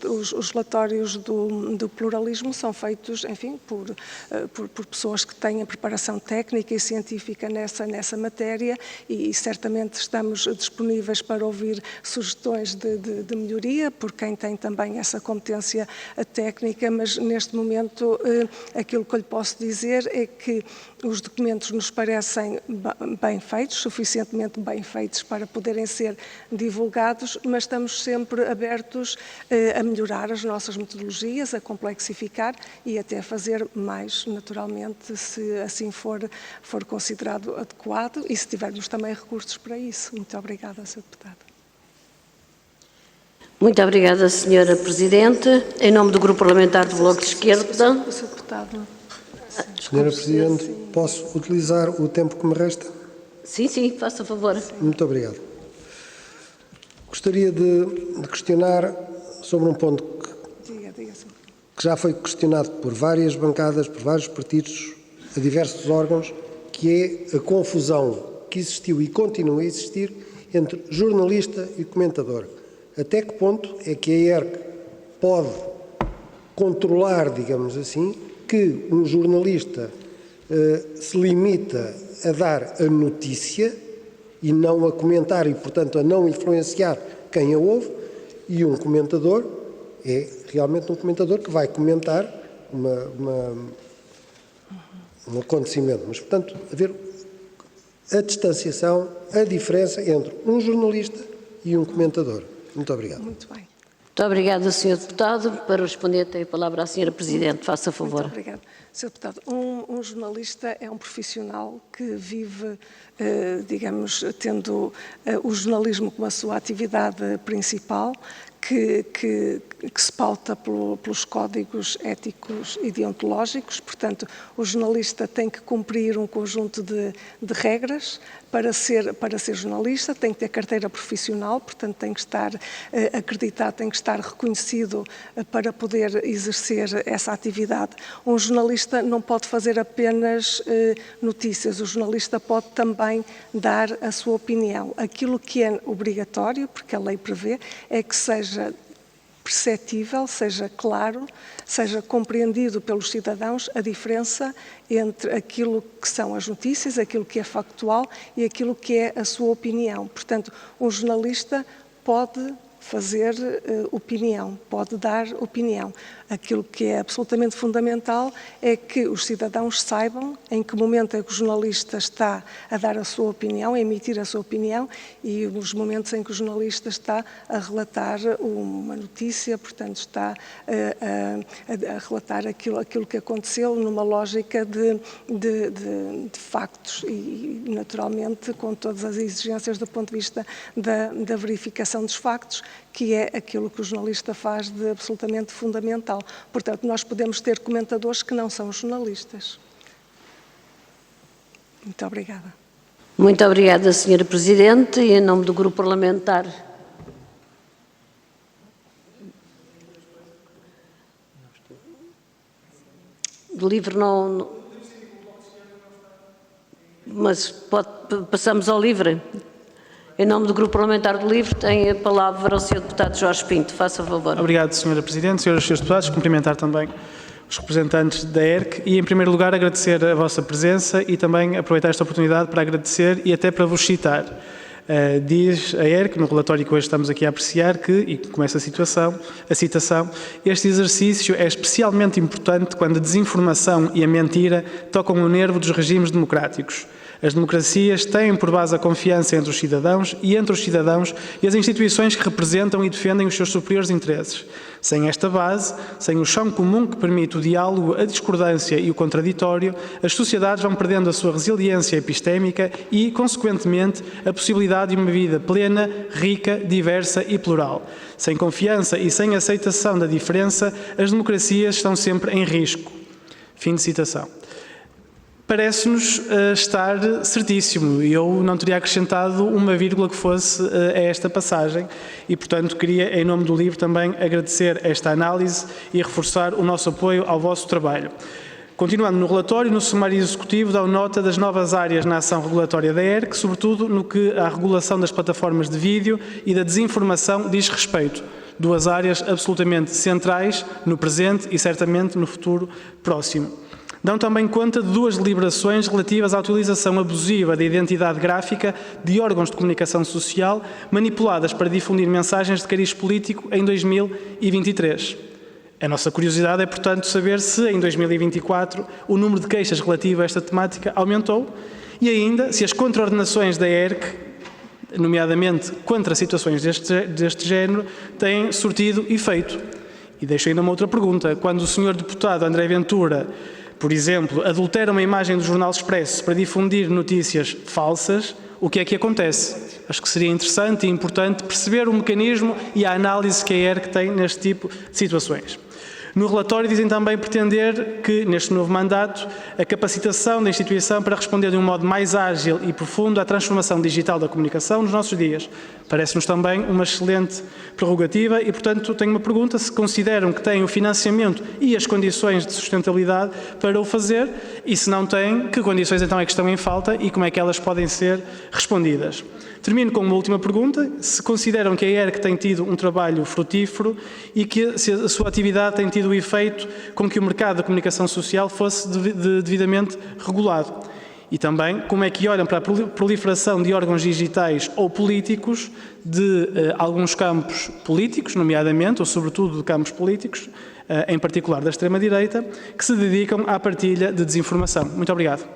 relatórios do pluralismo são feitos, enfim, por pessoas que têm preparação técnica e científica nessa matéria e certamente estamos disponíveis para ouvir sugestões de melhoria por quem tem também essa competência técnica, mas neste momento aquilo que eu lhe posso dizer é que os documentos nos parecem bem feitos, suficientemente bem feitos para poderem ser divulgados, mas estamos sempre abertos a melhorar as nossas metodologias, a complexificar e até a fazer mais, naturalmente, se assim for considerado adequado e se tivermos também recursos para isso. Muito obrigada, Sr. Deputado. Muito obrigada, Sra. Presidente. Em nome do Grupo Parlamentar do Bloco de Esquerda. Sr. Deputado. Sra. Presidente, posso utilizar o tempo que me resta? Sim, faça favor. Muito obrigado. Gostaria de questionar sobre um ponto que já foi questionado por várias bancadas, por vários partidos, a diversos órgãos, que é a confusão que existiu e continua a existir entre jornalista e comentador. Até que ponto é que a ERC pode controlar, digamos assim, que um jornalista se limita a dar a notícia e não a comentar e, portanto, a não influenciar quem a ouve, e um comentador é realmente um comentador que vai comentar um acontecimento. Mas, portanto, haver a distanciação, a diferença entre um jornalista e um comentador. Muito obrigado. Muito bem. Muito obrigada, Sr. Deputado. Para responder, tem a palavra a Sra. Presidente. Faça favor. Muito obrigada. Sr. Deputado, um jornalista é um profissional que vive, digamos, tendo o jornalismo como a sua atividade principal, que se pauta pelos códigos éticos e deontológicos. Portanto, o jornalista tem que cumprir um conjunto de regras para ser jornalista tem que ter carteira profissional, portanto tem que estar acreditado, tem que estar reconhecido para poder exercer essa atividade. Um jornalista não pode fazer apenas notícias, o jornalista pode também dar a sua opinião. Aquilo que é obrigatório, porque a lei prevê, é que seja perceptível, seja claro, seja compreendido pelos cidadãos a diferença entre aquilo que são as notícias, aquilo que é factual e aquilo que é a sua opinião. Portanto, um jornalista pode fazer opinião, pode dar opinião. Aquilo que é absolutamente fundamental é que os cidadãos saibam em que momento é que o jornalista está a dar a sua opinião, a emitir a sua opinião, e nos momentos em que o jornalista está a relatar uma notícia, portanto está a relatar aquilo que aconteceu numa lógica de factos e naturalmente com todas as exigências do ponto de vista da verificação dos factos, que é aquilo que o jornalista faz de absolutamente fundamental. Portanto, nós podemos ter comentadores que não são jornalistas. Muito obrigada. Muito obrigada, Sra. Presidente. E em nome do Grupo Parlamentar... Do LIVRE não... Mas passamos ao LIVRE. Em nome do Grupo Parlamentar do LIVRE, tem a palavra o Sr. Deputado Jorge Pinto. Faça favor. Obrigado, Sra. Presidente. Senhoras e Srs. Deputados, cumprimentar também os representantes da ERC e, em primeiro lugar, agradecer a vossa presença e também aproveitar esta oportunidade para agradecer e até para vos citar. Diz a ERC, no relatório que hoje estamos aqui a apreciar, que, e começa a citação, este exercício é especialmente importante quando a desinformação e a mentira tocam o nervo dos regimes democráticos. As democracias têm por base a confiança entre os cidadãos e entre os cidadãos e as instituições que representam e defendem os seus superiores interesses. Sem esta base, sem o chão comum que permite o diálogo, a discordância e o contraditório, as sociedades vão perdendo a sua resiliência epistémica e, consequentemente, a possibilidade de uma vida plena, rica, diversa e plural. Sem confiança e sem aceitação da diferença, as democracias estão sempre em risco. Fim de citação. Parece-nos estar certíssimo e eu não teria acrescentado uma vírgula que fosse a esta passagem e, portanto, queria, em nome do LIVRE, também agradecer esta análise e reforçar o nosso apoio ao vosso trabalho. Continuando no relatório, no sumário executivo dão nota das novas áreas na ação regulatória da ERC, sobretudo no que à regulação das plataformas de vídeo e da desinformação diz respeito. Duas áreas absolutamente centrais no presente e certamente no futuro próximo. Dão também conta de duas deliberações relativas à utilização abusiva da identidade gráfica de órgãos de comunicação social manipuladas para difundir mensagens de cariz político em 2023. A nossa curiosidade é, portanto, saber se em 2024 o número de queixas relativo a esta temática aumentou e ainda se as contraordenações da ERC, nomeadamente contra situações deste género, têm surtido efeito. E deixo ainda uma outra pergunta. Quando o Sr. Deputado André Ventura, por exemplo, adultera uma imagem do Jornal Expresso para difundir notícias falsas, o que é que acontece? Acho que seria interessante e importante perceber o mecanismo e a análise que a ERC tem neste tipo de situações. No relatório dizem também pretender que, neste novo mandato, a capacitação da instituição para responder de um modo mais ágil e profundo à transformação digital da comunicação nos nossos dias. Parece-nos também uma excelente prerrogativa e, portanto, tenho uma pergunta: se consideram que têm o financiamento e as condições de sustentabilidade para o fazer e, se não têm, que condições então é que estão em falta e como é que elas podem ser respondidas. Termino com uma última pergunta: se consideram que a ERC tem tido um trabalho frutífero e que se a sua atividade tem tido o efeito com que o mercado da comunicação social fosse devidamente regulado. E também como é que olham para a proliferação de órgãos digitais ou políticos de alguns campos políticos, nomeadamente, ou sobretudo de campos políticos, em particular da extrema-direita, que se dedicam à partilha de desinformação. Muito obrigado.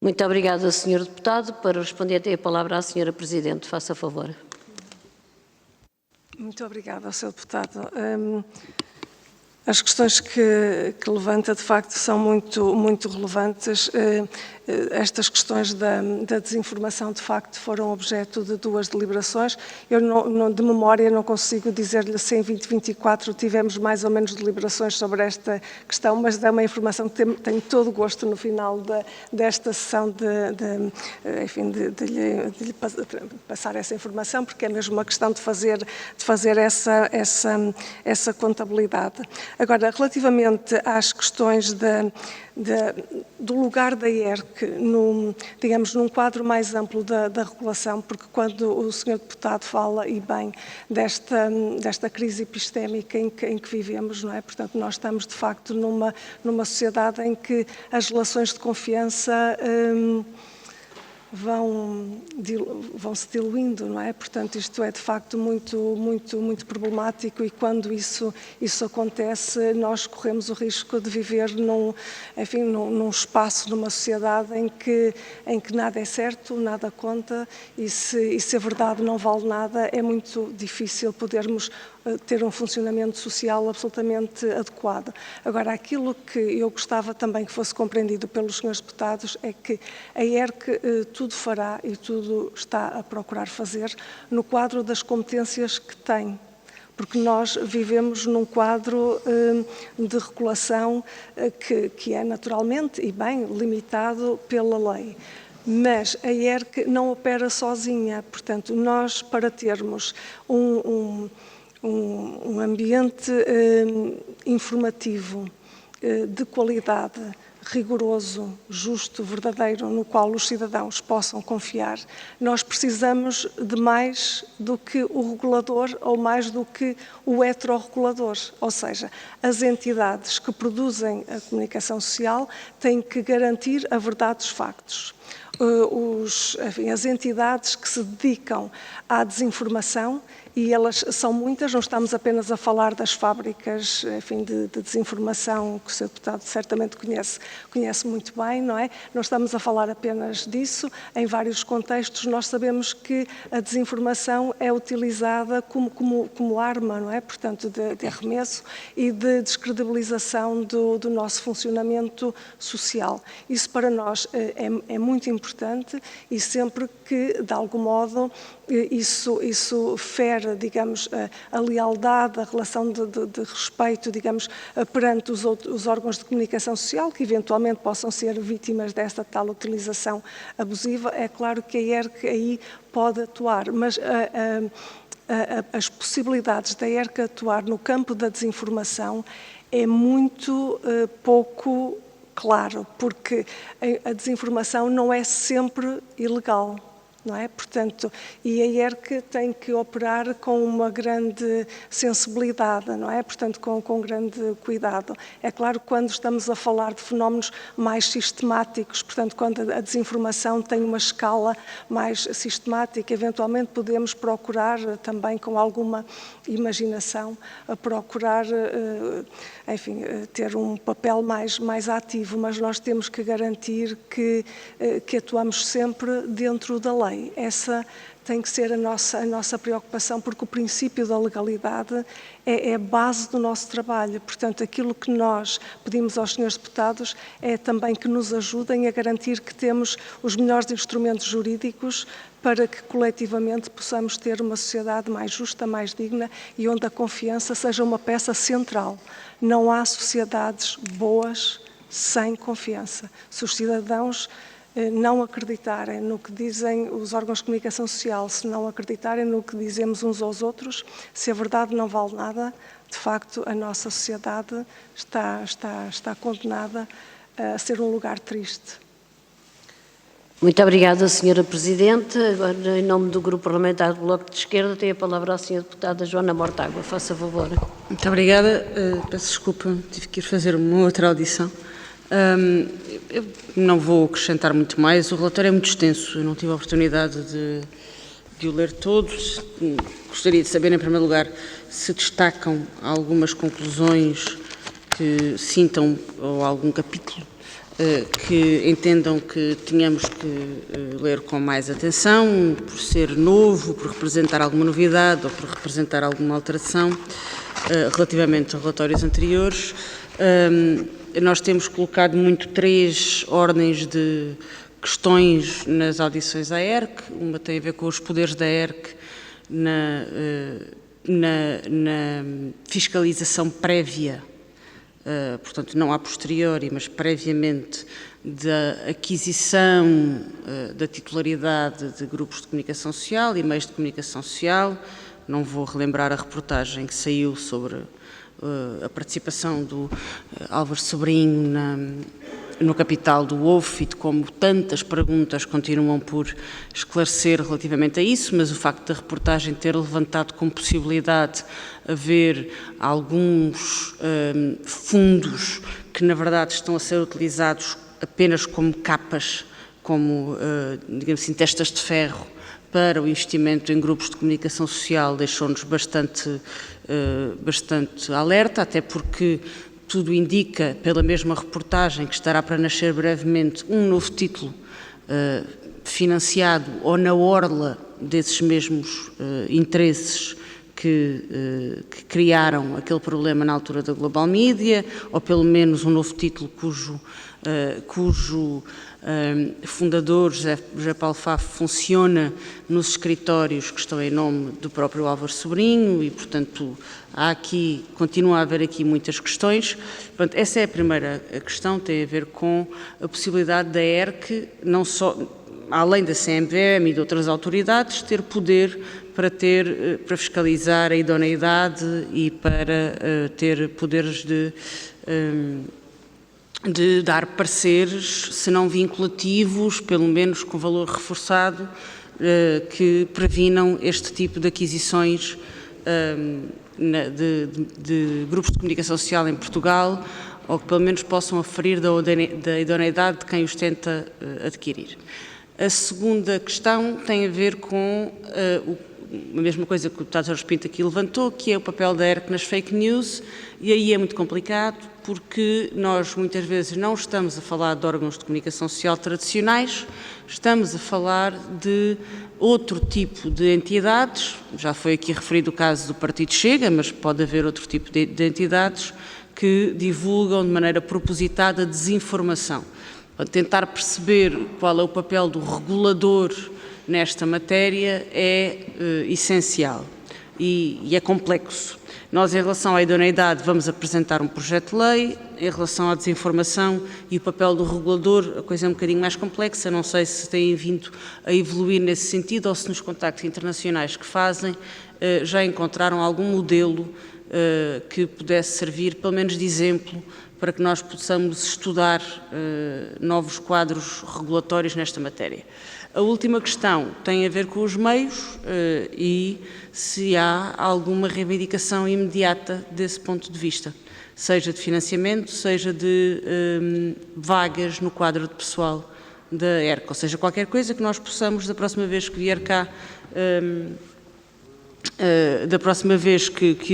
Muito obrigada, Sr. Deputado. Para responder, tem a palavra a Sra. Presidente. Faça favor. Muito obrigada ao Sr. Deputado. As questões que levanta, de facto, são muito relevantes. estas questões da desinformação, de facto, foram objeto de 2 deliberações. Eu, de memória, não consigo dizer-lhe se em 2024 tivemos mais ou menos deliberações sobre esta questão, mas é uma informação que tenho todo o gosto no final desta sessão de lhe passar essa informação, porque é mesmo uma questão de fazer essa contabilidade. Agora, relativamente às questões do lugar da ERC, digamos, num quadro mais amplo da regulação, porque quando o Sr. Deputado fala, e bem, desta crise epistémica em que vivemos, não é? Portanto, nós estamos, de facto, numa sociedade em que as relações de confiança vão-se diluindo, não é? Portanto, isto é de facto muito problemático, e quando isso acontece, nós corremos o risco de viver num espaço, numa sociedade em que nada é certo, nada conta, e se a verdade não vale nada, é muito difícil podermos ter um funcionamento social absolutamente adequado. Agora, aquilo que eu gostava também que fosse compreendido pelos senhores deputados é que a ERC tudo fará e tudo está a procurar fazer no quadro das competências que tem, porque nós vivemos num quadro de regulação que é naturalmente e bem limitado pela lei. Mas a ERC não opera sozinha, portanto, nós, para termos um ambiente informativo de qualidade, rigoroso, justo, verdadeiro, no qual os cidadãos possam confiar, nós precisamos de mais do que o regulador ou mais do que o heterorregulador, ou seja, as entidades que produzem a comunicação social têm que garantir a verdade dos factos. As entidades que se dedicam à desinformação, e elas são muitas, não estamos apenas a falar das fábricas de desinformação, que o Sr. Deputado certamente conhece muito bem, não é? Não estamos a falar apenas disso, em vários contextos nós sabemos que a desinformação é utilizada como arma, não é? Portanto, de arremesso e de descredibilização do nosso funcionamento social. Isso para nós é muito importante, e sempre que, de algum modo, isso fere, digamos, a lealdade, a relação de respeito, digamos, perante os órgãos de comunicação social, que eventualmente possam ser vítimas desta tal utilização abusiva, é claro que a ERC aí pode atuar, mas as possibilidades da ERC atuar no campo da desinformação é muito pouco claro, porque a desinformação não é sempre ilegal, não é? Portanto, e a ERC tem que operar com uma grande sensibilidade, não é? Portanto, com grande cuidado. É claro que quando estamos a falar de fenómenos mais sistemáticos, portanto, quando a desinformação tem uma escala mais sistemática, eventualmente podemos procurar também com alguma imaginação, procurar, enfim, ter um papel mais ativo, mas nós temos que garantir que atuamos sempre dentro da lei. Essa tem que ser a nossa preocupação, porque o princípio da legalidade é a base do nosso trabalho. Portanto, aquilo que nós pedimos aos senhores deputados é também que nos ajudem a garantir que temos os melhores instrumentos jurídicos para que coletivamente possamos ter uma sociedade mais justa, mais digna e onde a confiança seja uma peça central. Não há sociedades boas sem confiança. Se os cidadãos não acreditarem no que dizem os órgãos de comunicação social, se não acreditarem no que dizemos uns aos outros, se a verdade não vale nada, de facto a nossa sociedade está condenada a ser um lugar triste. Muito obrigada, Sra. Presidente. Agora, em nome do Grupo Parlamentar do Bloco de Esquerda, tem a palavra a Sra. Deputada Joana Mortágua. Faça favor. Muito obrigada. Peço desculpa, tive que ir fazer uma outra audição. Eu não vou acrescentar muito mais, o relatório é muito extenso, eu não tive a oportunidade de o ler todo. Gostaria de saber, em primeiro lugar, se destacam algumas conclusões que sintam, ou algum capítulo que entendam que tínhamos que ler com mais atenção, por ser novo, por representar alguma novidade ou por representar alguma alteração relativamente a relatórios anteriores. Nós temos colocado muito 3 ordens de questões nas audições à ERC. Uma tem a ver com os poderes da ERC na fiscalização prévia, portanto não a posteriori, mas previamente, da aquisição da titularidade de grupos de comunicação social e meios de comunicação social. Não vou relembrar a reportagem que saiu sobre a participação do Álvaro Sobrinho no capital do UOF e de como tantas perguntas continuam por esclarecer relativamente a isso, mas o facto da reportagem ter levantado como possibilidade haver alguns fundos que, na verdade, estão a ser utilizados apenas como capas, como, digamos assim, testas de ferro para o investimento em grupos de comunicação social, deixou-nos bastante alerta, até porque tudo indica, pela mesma reportagem, que estará para nascer brevemente um novo título financiado ou na orla desses mesmos interesses que criaram aquele problema na altura da Global Media, ou pelo menos um novo título cujo fundador, José Paulo Fafo, funciona nos escritórios que estão em nome do próprio Álvaro Sobrinho e, portanto, continua a haver aqui muitas questões. Portanto, essa é a primeira questão, tem a ver com a possibilidade da ERC, não só, além da CMVM e de outras autoridades, ter poder para fiscalizar a idoneidade e para ter poderes de dar pareceres, se não vinculativos, pelo menos com valor reforçado, que previnam este tipo de aquisições de grupos de comunicação social em Portugal, ou que pelo menos possam aferir da idoneidade de quem os tenta adquirir. A segunda questão tem a ver com a mesma coisa que o deputado Jorge Pinto aqui levantou, que é o papel da ERC nas fake news, e aí é muito complicado, porque nós muitas vezes não estamos a falar de órgãos de comunicação social tradicionais, estamos a falar de outro tipo de entidades, já foi aqui referido o caso do Partido Chega, mas pode haver outro tipo de entidades que divulgam de maneira propositada desinformação. Tentar perceber qual é o papel do regulador nesta matéria é essencial e é complexo. Nós, em relação à idoneidade, vamos apresentar um projeto de lei. Em relação à desinformação e o papel do regulador, a coisa é um bocadinho mais complexa. Não sei se têm vindo a evoluir nesse sentido ou se nos contactos internacionais que fazem já encontraram algum modelo que pudesse servir, pelo menos de exemplo, para que nós possamos estudar novos quadros regulatórios nesta matéria. A última questão tem a ver com os meios e se há alguma reivindicação imediata desse ponto de vista, seja de financiamento, seja de vagas no quadro de pessoal da ERC, ou seja, qualquer coisa que nós possamos, da próxima vez que vier cá,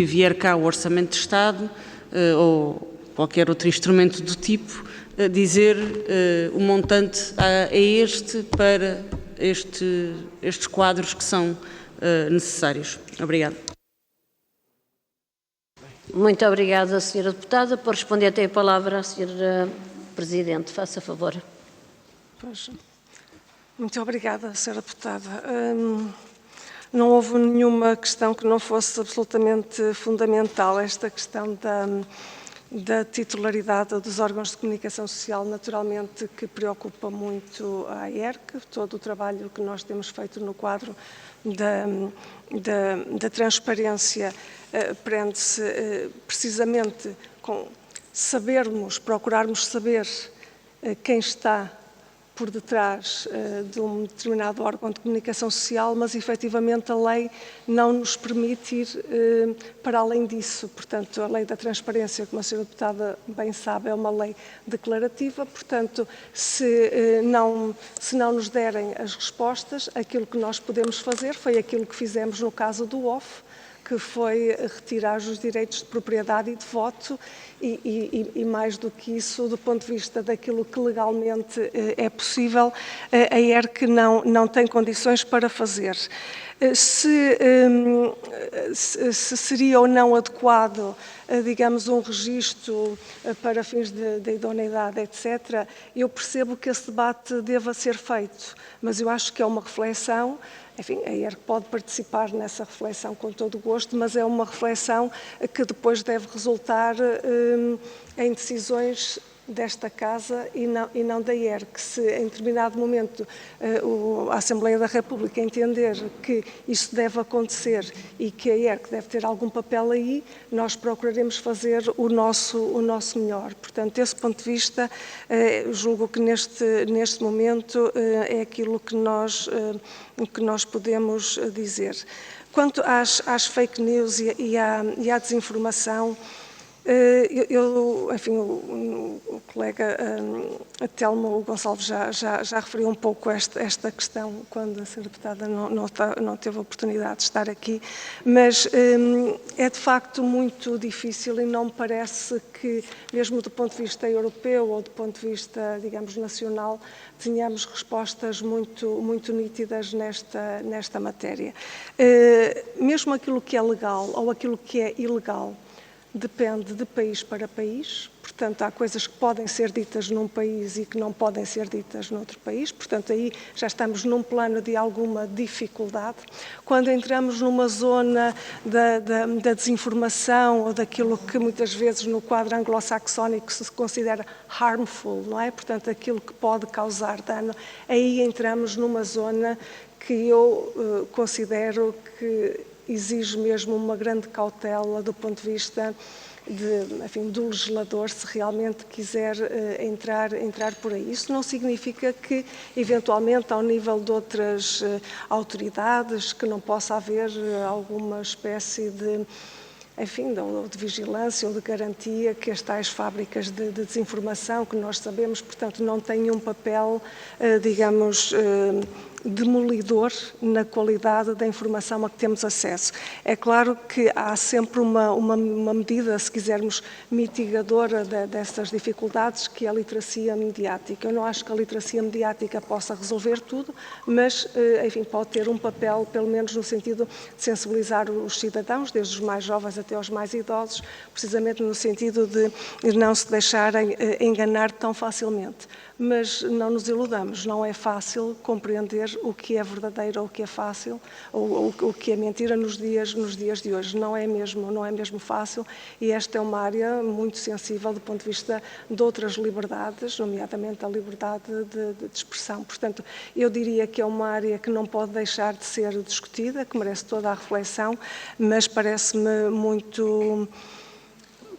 vier cá o Orçamento de Estado ou qualquer outro instrumento do tipo, dizer o montante é este para estes quadros que são necessários. Obrigada. Muito obrigada, Sra. Deputada. Por responder, tem a palavra a Sra. Presidente. Faça favor. Pois, muito obrigada, Sra. Deputada. Não houve nenhuma questão que não fosse absolutamente fundamental. Esta questão da titularidade dos órgãos de comunicação social, naturalmente, que preocupa muito a ERC, todo o trabalho que nós temos feito no quadro da transparência prende-se precisamente com procurarmos saber quem está por detrás de um determinado órgão de comunicação social, mas efetivamente a lei não nos permite ir para além disso. Portanto, a lei da transparência, como a Sra. Deputada bem sabe, é uma lei declarativa. Portanto, se não nos derem as respostas, aquilo que nós podemos fazer foi aquilo que fizemos no caso do UOF, que foi retirar os direitos de propriedade e de voto e mais do que isso, do ponto de vista daquilo que legalmente é possível, a ERC não tem condições para fazer. se seria ou não adequado, digamos, um registro para fins de idoneidade, etc., eu percebo que esse debate deva ser feito, mas eu acho que é uma reflexão, enfim, a ERC pode participar nessa reflexão com todo o gosto, mas é uma reflexão que depois deve resultar em decisões desta Casa e não da ERC. Se em determinado momento a Assembleia da República entender que isso deve acontecer e que a ERC deve ter algum papel aí, nós procuraremos fazer o nosso melhor. Portanto, desse ponto de vista, julgo que neste momento é aquilo que nós podemos dizer. Quanto às fake news e à desinformação, enfim, o colega Telmo Gonçalves já referiu um pouco esta questão quando a senhora deputada não teve a oportunidade de estar aqui, mas é de facto muito difícil e não me parece que, mesmo do ponto de vista europeu ou do ponto de vista, digamos, nacional, tenhamos respostas muito nítidas nesta matéria. Mesmo aquilo que é legal ou aquilo que é ilegal, depende de país para país, portanto, há coisas que podem ser ditas num país e que não podem ser ditas noutro país, portanto, aí já estamos num plano de alguma dificuldade. Quando entramos numa zona da desinformação ou daquilo que muitas vezes no quadro anglo-saxónico se considera harmful, não é? Portanto, aquilo que pode causar dano, aí entramos numa zona que eu considero que exige mesmo uma grande cautela do ponto de vista do legislador, se realmente quiser entrar por aí. Isso não significa que, eventualmente, ao nível de outras autoridades, que não possa haver alguma espécie de vigilância ou de garantia que as tais fábricas de desinformação, que nós sabemos, portanto, não têm um papel, digamos, demolidor na qualidade da informação a que temos acesso. É claro que há sempre uma medida, se quisermos, mitigadora dessas dificuldades, que é a literacia mediática. Eu não acho que a literacia mediática possa resolver tudo, mas, enfim, pode ter um papel, pelo menos no sentido de sensibilizar os cidadãos, desde os mais jovens até aos mais idosos, precisamente no sentido de não se deixarem enganar tão facilmente. Mas não nos iludamos, não é fácil compreender o que é verdadeiro ou o que é fácil, ou o que é mentira nos dias de hoje. Não é mesmo fácil, e esta é uma área muito sensível do ponto de vista de outras liberdades, nomeadamente a liberdade de expressão. Portanto, eu diria que é uma área que não pode deixar de ser discutida, que merece toda a reflexão, mas parece-me muito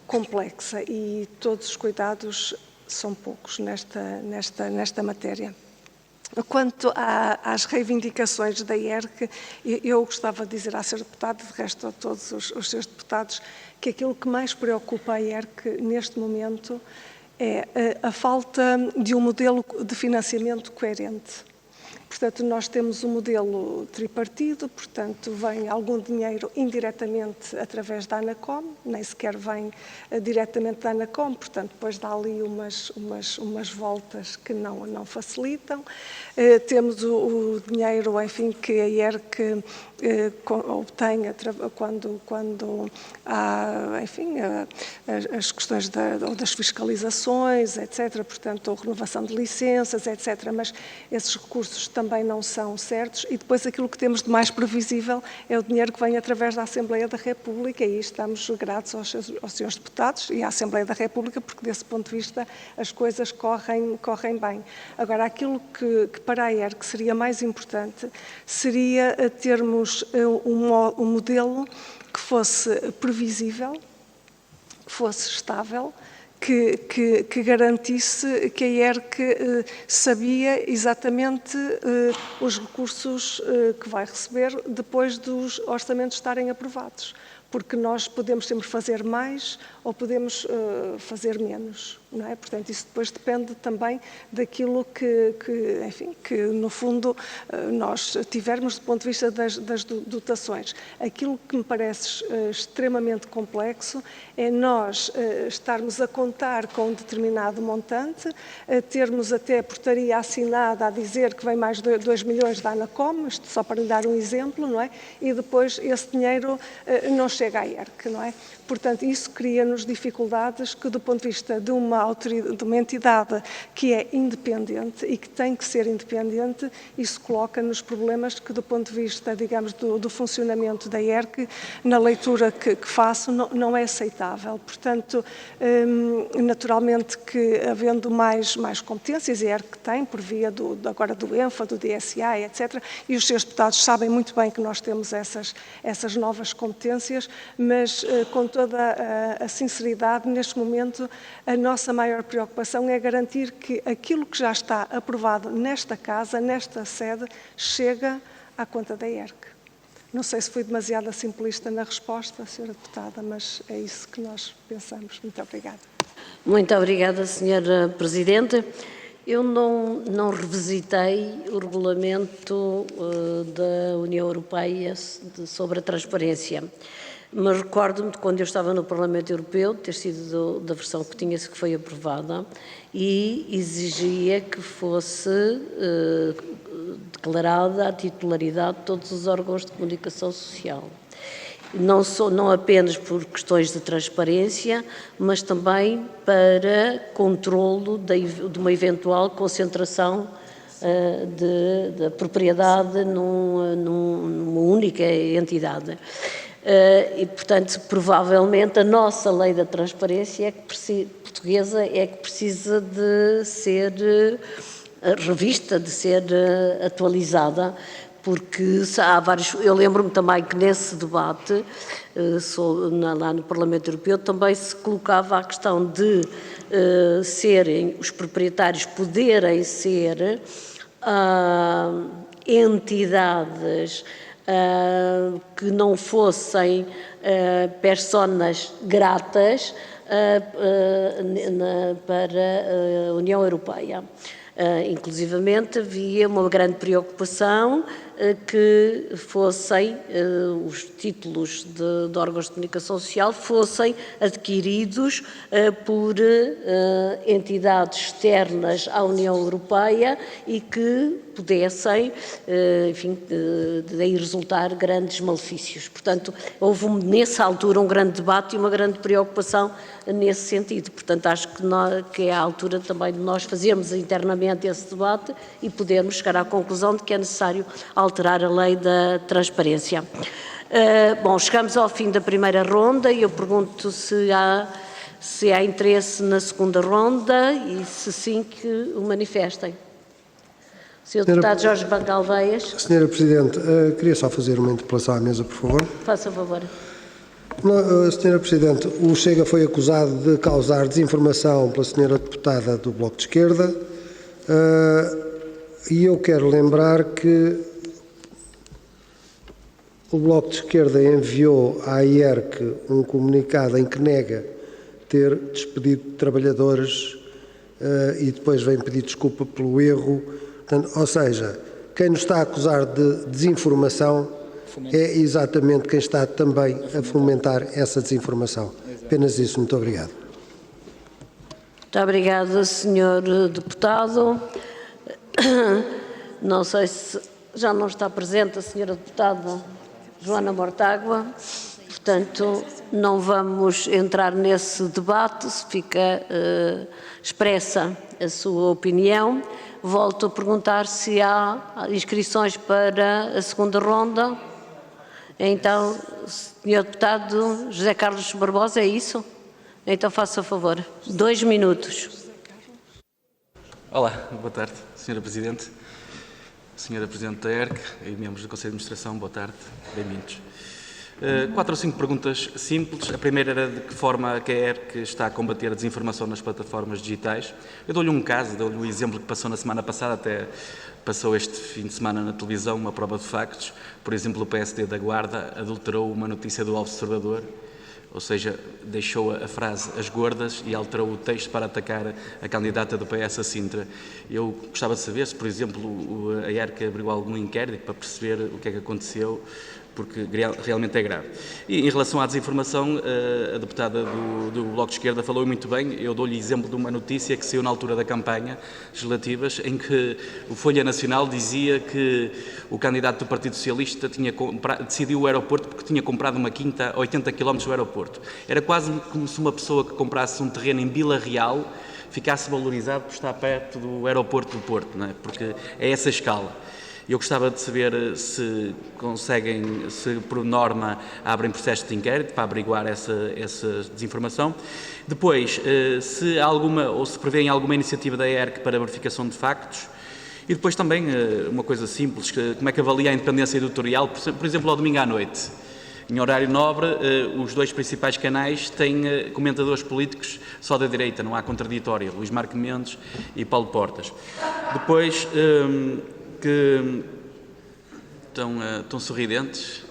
complexa e todos os cuidados são poucos nesta matéria. Quanto às reivindicações da ERC, eu gostava de dizer à senhora deputada, de resto a todos os seus deputados, que aquilo que mais preocupa a ERC neste momento é a falta de um modelo de financiamento coerente. Portanto, nós temos um modelo tripartido, portanto, vem algum dinheiro indiretamente através da ANACOM, nem sequer vem diretamente da ANACOM, portanto, depois dá ali umas voltas que não facilitam. Temos o dinheiro, enfim, que a ERC obtém quando há, enfim, as questões das fiscalizações, etc., portanto, ou renovação de licenças, etc., mas esses recursos também não são certos, e depois aquilo que temos de mais previsível é o dinheiro que vem através da Assembleia da República, e aí estamos gratos aos senhores deputados e à Assembleia da República, porque desse ponto de vista as coisas correm bem. Agora, aquilo que para a ERC seria mais importante seria termos um modelo que fosse previsível, que fosse estável, que garantisse que a ERC sabia exatamente os recursos que vai receber depois dos orçamentos estarem aprovados. Porque nós podemos sempre fazer mais ou podemos fazer menos. não é? Portanto, isso depois depende também daquilo enfim, que no fundo nós tivermos do ponto de vista das dotações. Aquilo que me parece extremamente complexo é nós estarmos a contar com um determinado montante, termos até a portaria assinada a dizer que vem mais 2 milhões da ANACOM, isto só para lhe dar um exemplo, não é? E depois esse dinheiro não chega à ERC, não é? Portanto, isso cria-nos dificuldades que, do ponto de vista de uma entidade que é independente e que tem que ser independente, isso coloca-nos problemas que, do ponto de vista, digamos, do funcionamento da ERC, na leitura que faço, não é aceitável. Portanto, naturalmente que, havendo mais competências, a ERC tem, por via agora do ENFA, do DSA, etc., e os seus deputados sabem muito bem que nós temos essas novas competências, mas com toda a sinceridade, neste momento, a nossa maior preocupação é garantir que aquilo que já está aprovado nesta Casa, nesta sede, chega à conta da ERC. Não sei se fui demasiado simplista na resposta, Sra. Deputada, mas é isso que nós pensamos. Muito obrigada. Muito obrigada, Sra. Presidente. Eu não revisitei o regulamento da União Europeia sobre a transparência, mas recordo-me de quando eu estava no Parlamento Europeu, ter sido da versão que foi aprovada, e exigia que fosse declarada a titularidade de todos os órgãos de comunicação social. Não apenas por questões de transparência, mas também para controlo de uma eventual concentração da propriedade numa única entidade. E, portanto, provavelmente a nossa lei da transparência portuguesa é que precisa de ser revista, de ser atualizada, porque há vários. Eu lembro-me também que nesse debate, lá no Parlamento Europeu, também se colocava a questão de serem os proprietários poderem ser entidades que não fossem personas gratas para a União Europeia. Inclusivamente havia uma grande preocupação que fossem os títulos de órgãos de comunicação social fossem adquiridos por entidades externas à União Europeia e que pudessem, enfim, daí resultar grandes malefícios. Portanto, houve nessa altura um grande debate e uma grande preocupação nesse sentido. Portanto, acho que é a altura também de nós fazermos internamente esse debate e podermos chegar à conclusão de que é necessário alterar a lei da transparência. Bom, chegamos ao fim da primeira ronda e eu pergunto se há interesse na segunda ronda e, se sim, que o manifestem. Sr. Deputado Jorge Galveias. Sra. Presidente, queria só fazer uma interpelação à mesa, por favor. Faça favor. Sra. Presidente, o Chega foi acusado de causar desinformação pela Sra. Deputada do Bloco de Esquerda e eu quero lembrar que o Bloco de Esquerda enviou à IERC um comunicado em que nega ter despedido trabalhadores e depois vem pedir desculpa pelo erro. Portanto, ou seja, quem nos está a acusar de desinformação é exatamente quem está também a fomentar essa desinformação. Apenas isso. Muito obrigado. Muito obrigada, Sr. Deputado. Não sei se já não está presente a Sra. Deputada Joana Mortágua, portanto, não vamos entrar nesse debate, se fica expressa a sua opinião. Volto a perguntar se há inscrições para a segunda ronda. Então, Sr. Deputado José Carlos Barbosa, é isso? Então, faça favor. 2 minutos. Olá, boa tarde, Sra. Presidente, Sra. Presidente da ERC e membros do Conselho de Administração, boa tarde, bem-vindos. 4 ou 5 perguntas simples. A primeira era de que forma a ERC está a combater a desinformação nas plataformas digitais. Eu dou-lhe um caso, dou-lhe um exemplo que passou na semana passada, até passou este fim de semana na televisão, uma prova de factos. Por exemplo, o PSD da Guarda adulterou uma notícia do Observador ou seja, deixou a frase as gordas e alterou o texto para atacar a candidata do PS a Sintra. Eu gostava de saber se, por exemplo, a ERC abriu algum inquérito para perceber o que é que aconteceu, porque realmente é grave. E em relação à desinformação, a deputada do Bloco de Esquerda falou muito bem. Eu dou-lhe exemplo de uma notícia que saiu na altura da campanha legislativas, em que o Folha Nacional dizia que o candidato do Partido Socialista decidiu o aeroporto porque tinha comprado uma quinta a 80 km do aeroporto. Era quase como se uma pessoa que comprasse um terreno em Vila Real ficasse valorizado por estar perto do aeroporto do Porto, não é? Porque é essa escala. Eu gostava de saber se conseguem, se por norma abrem processo de inquérito para averiguar essa desinformação. Depois, se há alguma, ou se prevêem alguma iniciativa da ERC para a verificação de factos. E depois também, uma coisa simples, como é que avalia a independência editorial, por exemplo, ao domingo à noite. Em horário nobre, os dois principais canais têm comentadores políticos só da direita, não há contraditório, Luís Marques Mendes e Paulo Portas. Depois, que estão sorridentes.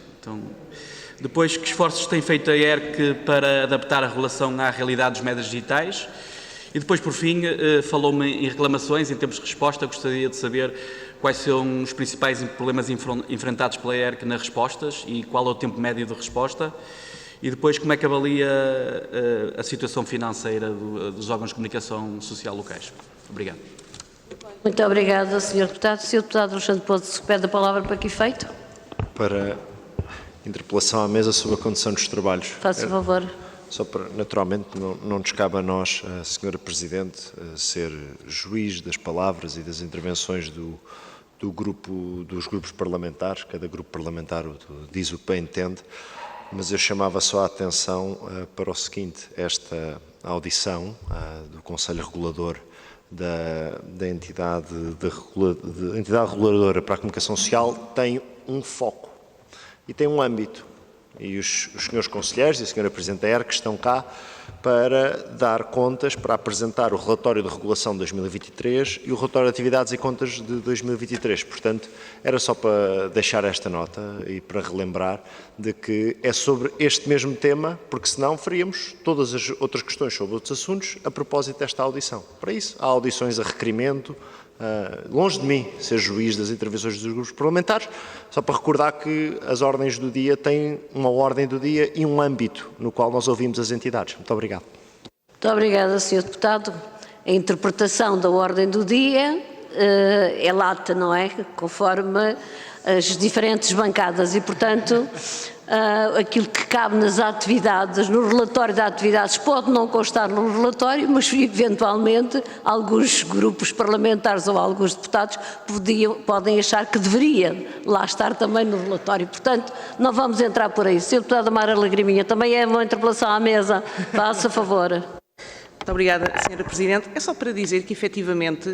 Depois, que esforços tem feito a ERC para adaptar a regulação à realidade dos médias digitais? E depois, por fim, falou-me em reclamações, em termos de resposta. Gostaria de saber quais são os principais problemas enfrentados pela ERC nas respostas e qual é o tempo médio de resposta. E depois, como é que avalia a situação financeira dos órgãos de comunicação social locais? Obrigado. Muito obrigada, Sr. Deputado. Sr. Deputado Alexandre Poço, pede a palavra para que efeito? Para interpelação à mesa sobre a condução dos trabalhos. Faça favor. Só para, naturalmente, não nos cabe a nós, a Sra. Presidente, ser juiz das palavras e das intervenções dos grupos parlamentares. Cada grupo parlamentar diz o que bem entende, mas eu chamava só a atenção para o seguinte: esta audição do Conselho Regulador da entidade reguladora para a comunicação social tem um foco e tem um âmbito. E os senhores conselheiros e a senhora Presidente da ERC estão cá para dar contas, para apresentar o relatório de regulação de 2023 e o relatório de atividades e contas de 2023. Portanto, era só para deixar esta nota e para relembrar de que é sobre este mesmo tema, porque senão faríamos todas as outras questões sobre outros assuntos a propósito desta audição. Para isso, há audições a requerimento. Longe de mim ser juiz das intervenções dos grupos parlamentares, só para recordar que as ordens do dia têm uma ordem do dia e um âmbito no qual nós ouvimos as entidades. Muito obrigado. Muito obrigada, Sr. Deputado. A interpretação da ordem do dia é lata, não é? Conforme as diferentes bancadas e, portanto, aquilo que cabe nas atividades, no relatório de atividades, pode não constar no relatório, mas eventualmente alguns grupos parlamentares ou alguns deputados podem achar que deveria lá estar também no relatório. Portanto, não vamos entrar por aí. Sr. Deputado Amara Lagriminha, também é uma interpelação à mesa. Faça favor. Muito obrigada, Sra. Presidente. É só para dizer que, efetivamente,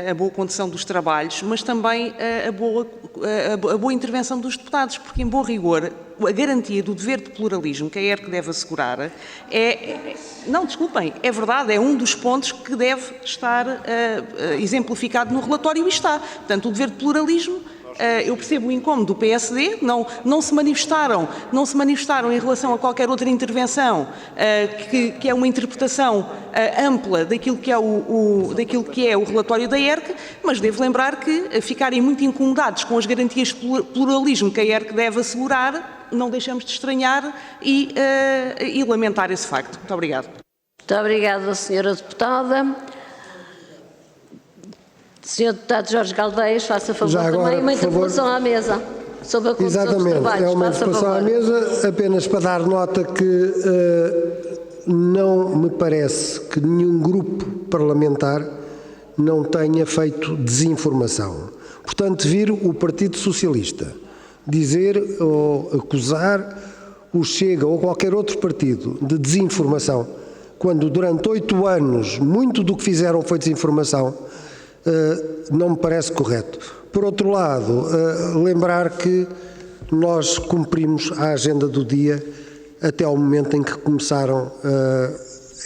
a boa condução dos trabalhos, mas também a boa intervenção dos deputados, porque, em bom rigor, a garantia do dever de pluralismo que a ERC deve assegurar não, desculpem, é verdade, é um dos pontos que deve estar exemplificado no relatório e está. Portanto, o dever de pluralismo. Eu percebo o incómodo do PSD, não se manifestaram em relação a qualquer outra intervenção que é uma interpretação ampla daquilo que é o relatório da ERC, mas devo lembrar que ficarem muito incomodados com as garantias de pluralismo que a ERC deve assegurar, não deixamos de estranhar e lamentar esse facto. Muito obrigada. Muito obrigada, Sra. Deputada. Sr. Deputado Jorge Galdeias, faça favor. Já agora, também uma interpelação à mesa sobre a condução dos trabalhos. Exatamente, é uma interpelação à mesa, apenas para dar nota que não me parece que nenhum grupo parlamentar não tenha feito desinformação. Portanto, vir o Partido Socialista dizer ou acusar o Chega ou qualquer outro partido de desinformação, quando durante 8 anos muito do que fizeram foi desinformação, não me parece correto. Por outro lado, lembrar que nós cumprimos a agenda do dia até ao momento em que começaram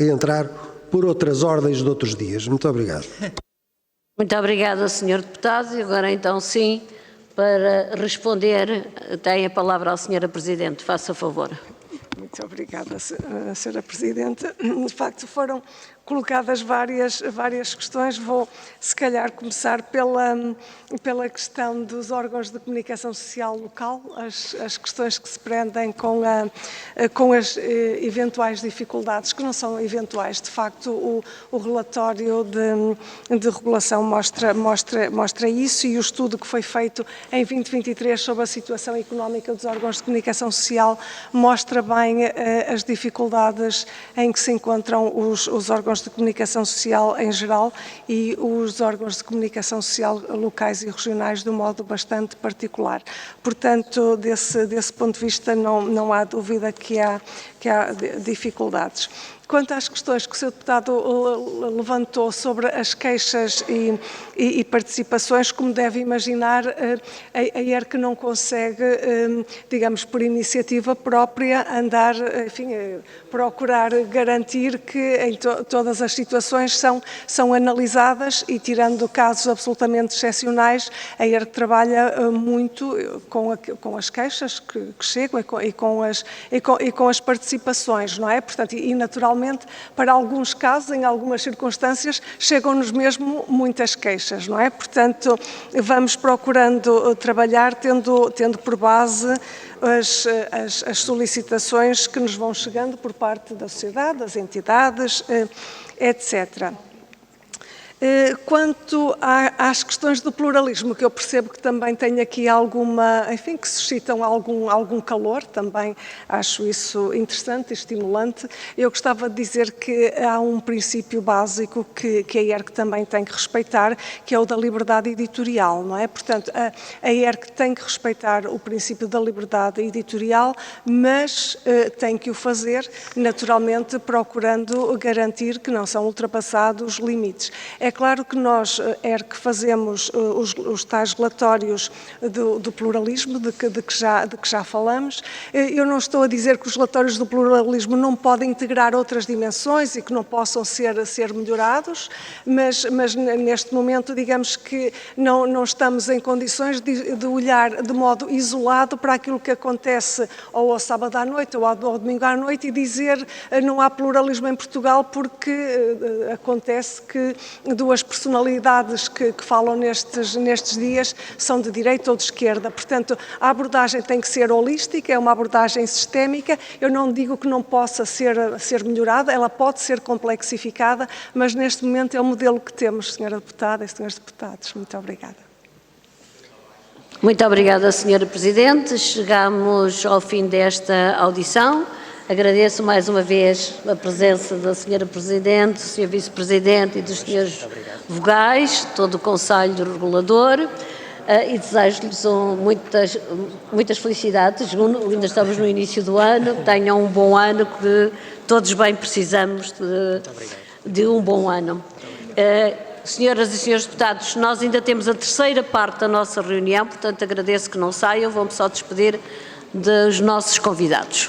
a entrar por outras ordens de outros dias. Muito obrigado. Muito obrigada, Sr. Deputado. E agora, então, sim, para responder, tem a palavra a Sra. Presidente. Faça favor. Muito obrigada, Sra. Presidente. De facto, foram colocadas várias questões. Vou, se calhar, começar pela questão dos órgãos de comunicação social local, as questões que se prendem com as eventuais dificuldades, que não são eventuais. De facto, o relatório de regulação mostra isso, e o estudo que foi feito em 2023 sobre a situação económica dos órgãos de comunicação social mostra bem as dificuldades em que se encontram os órgãos de comunicação social em geral e os órgãos de comunicação social locais e regionais de um modo bastante particular. Portanto, desse ponto de vista, não há dúvida que há dificuldades. Quanto às questões que o Sr. Deputado levantou sobre as queixas e participações, como deve imaginar, a ERC não consegue, digamos, por iniciativa própria, andar, enfim, procurar garantir que em todas as situações são analisadas e, tirando casos absolutamente excepcionais, a ERC trabalha muito com as queixas que chegam e com as participações, não é? Portanto, e naturalmente, para alguns casos, em algumas circunstâncias, chegam-nos mesmo muitas queixas, não é? Portanto, vamos procurando trabalhar tendo por base as solicitações que nos vão chegando por parte da sociedade, das entidades, etc. Quanto às questões do pluralismo, que eu percebo que também tem aqui alguma, enfim, que suscitam algum calor, também acho isso interessante e estimulante, eu gostava de dizer que há um princípio básico que a ERC também tem que respeitar, que é o da liberdade editorial, não é? Portanto, a ERC tem que respeitar o princípio da liberdade editorial, mas tem que o fazer, naturalmente, procurando garantir que não são ultrapassados os limites. É claro que nós, ERC, fazemos os tais relatórios do pluralismo, de que já falamos. Eu não estou a dizer que os relatórios do pluralismo não podem integrar outras dimensões e que não possam ser melhorados, mas neste momento, digamos que não estamos em condições de olhar de modo isolado para aquilo que acontece ou ao sábado à noite ou ao domingo à noite e dizer não há pluralismo em Portugal porque acontece que duas personalidades que falam nestes dias são de direita ou de esquerda. Portanto, a abordagem tem que ser holística, é uma abordagem sistémica. Eu não digo que não possa ser melhorada, ela pode ser complexificada, mas neste momento é o modelo que temos, Sra. Deputada e Srs. Deputados. Muito obrigada. Muito obrigada, Sra. Presidente. Chegamos ao fim desta audição. Agradeço mais uma vez a presença da Sra. Presidente, do Sr. Vice-Presidente e dos Srs. Vogais, todo o Conselho Regulador, e desejo-lhes muitas felicidades. Ainda estamos no início do ano, tenham um bom ano, que todos bem precisamos de um bom ano. Senhoras e senhores deputados, nós ainda temos a terceira parte da nossa reunião, portanto agradeço que não saiam, vou-me só despedir dos nossos convidados.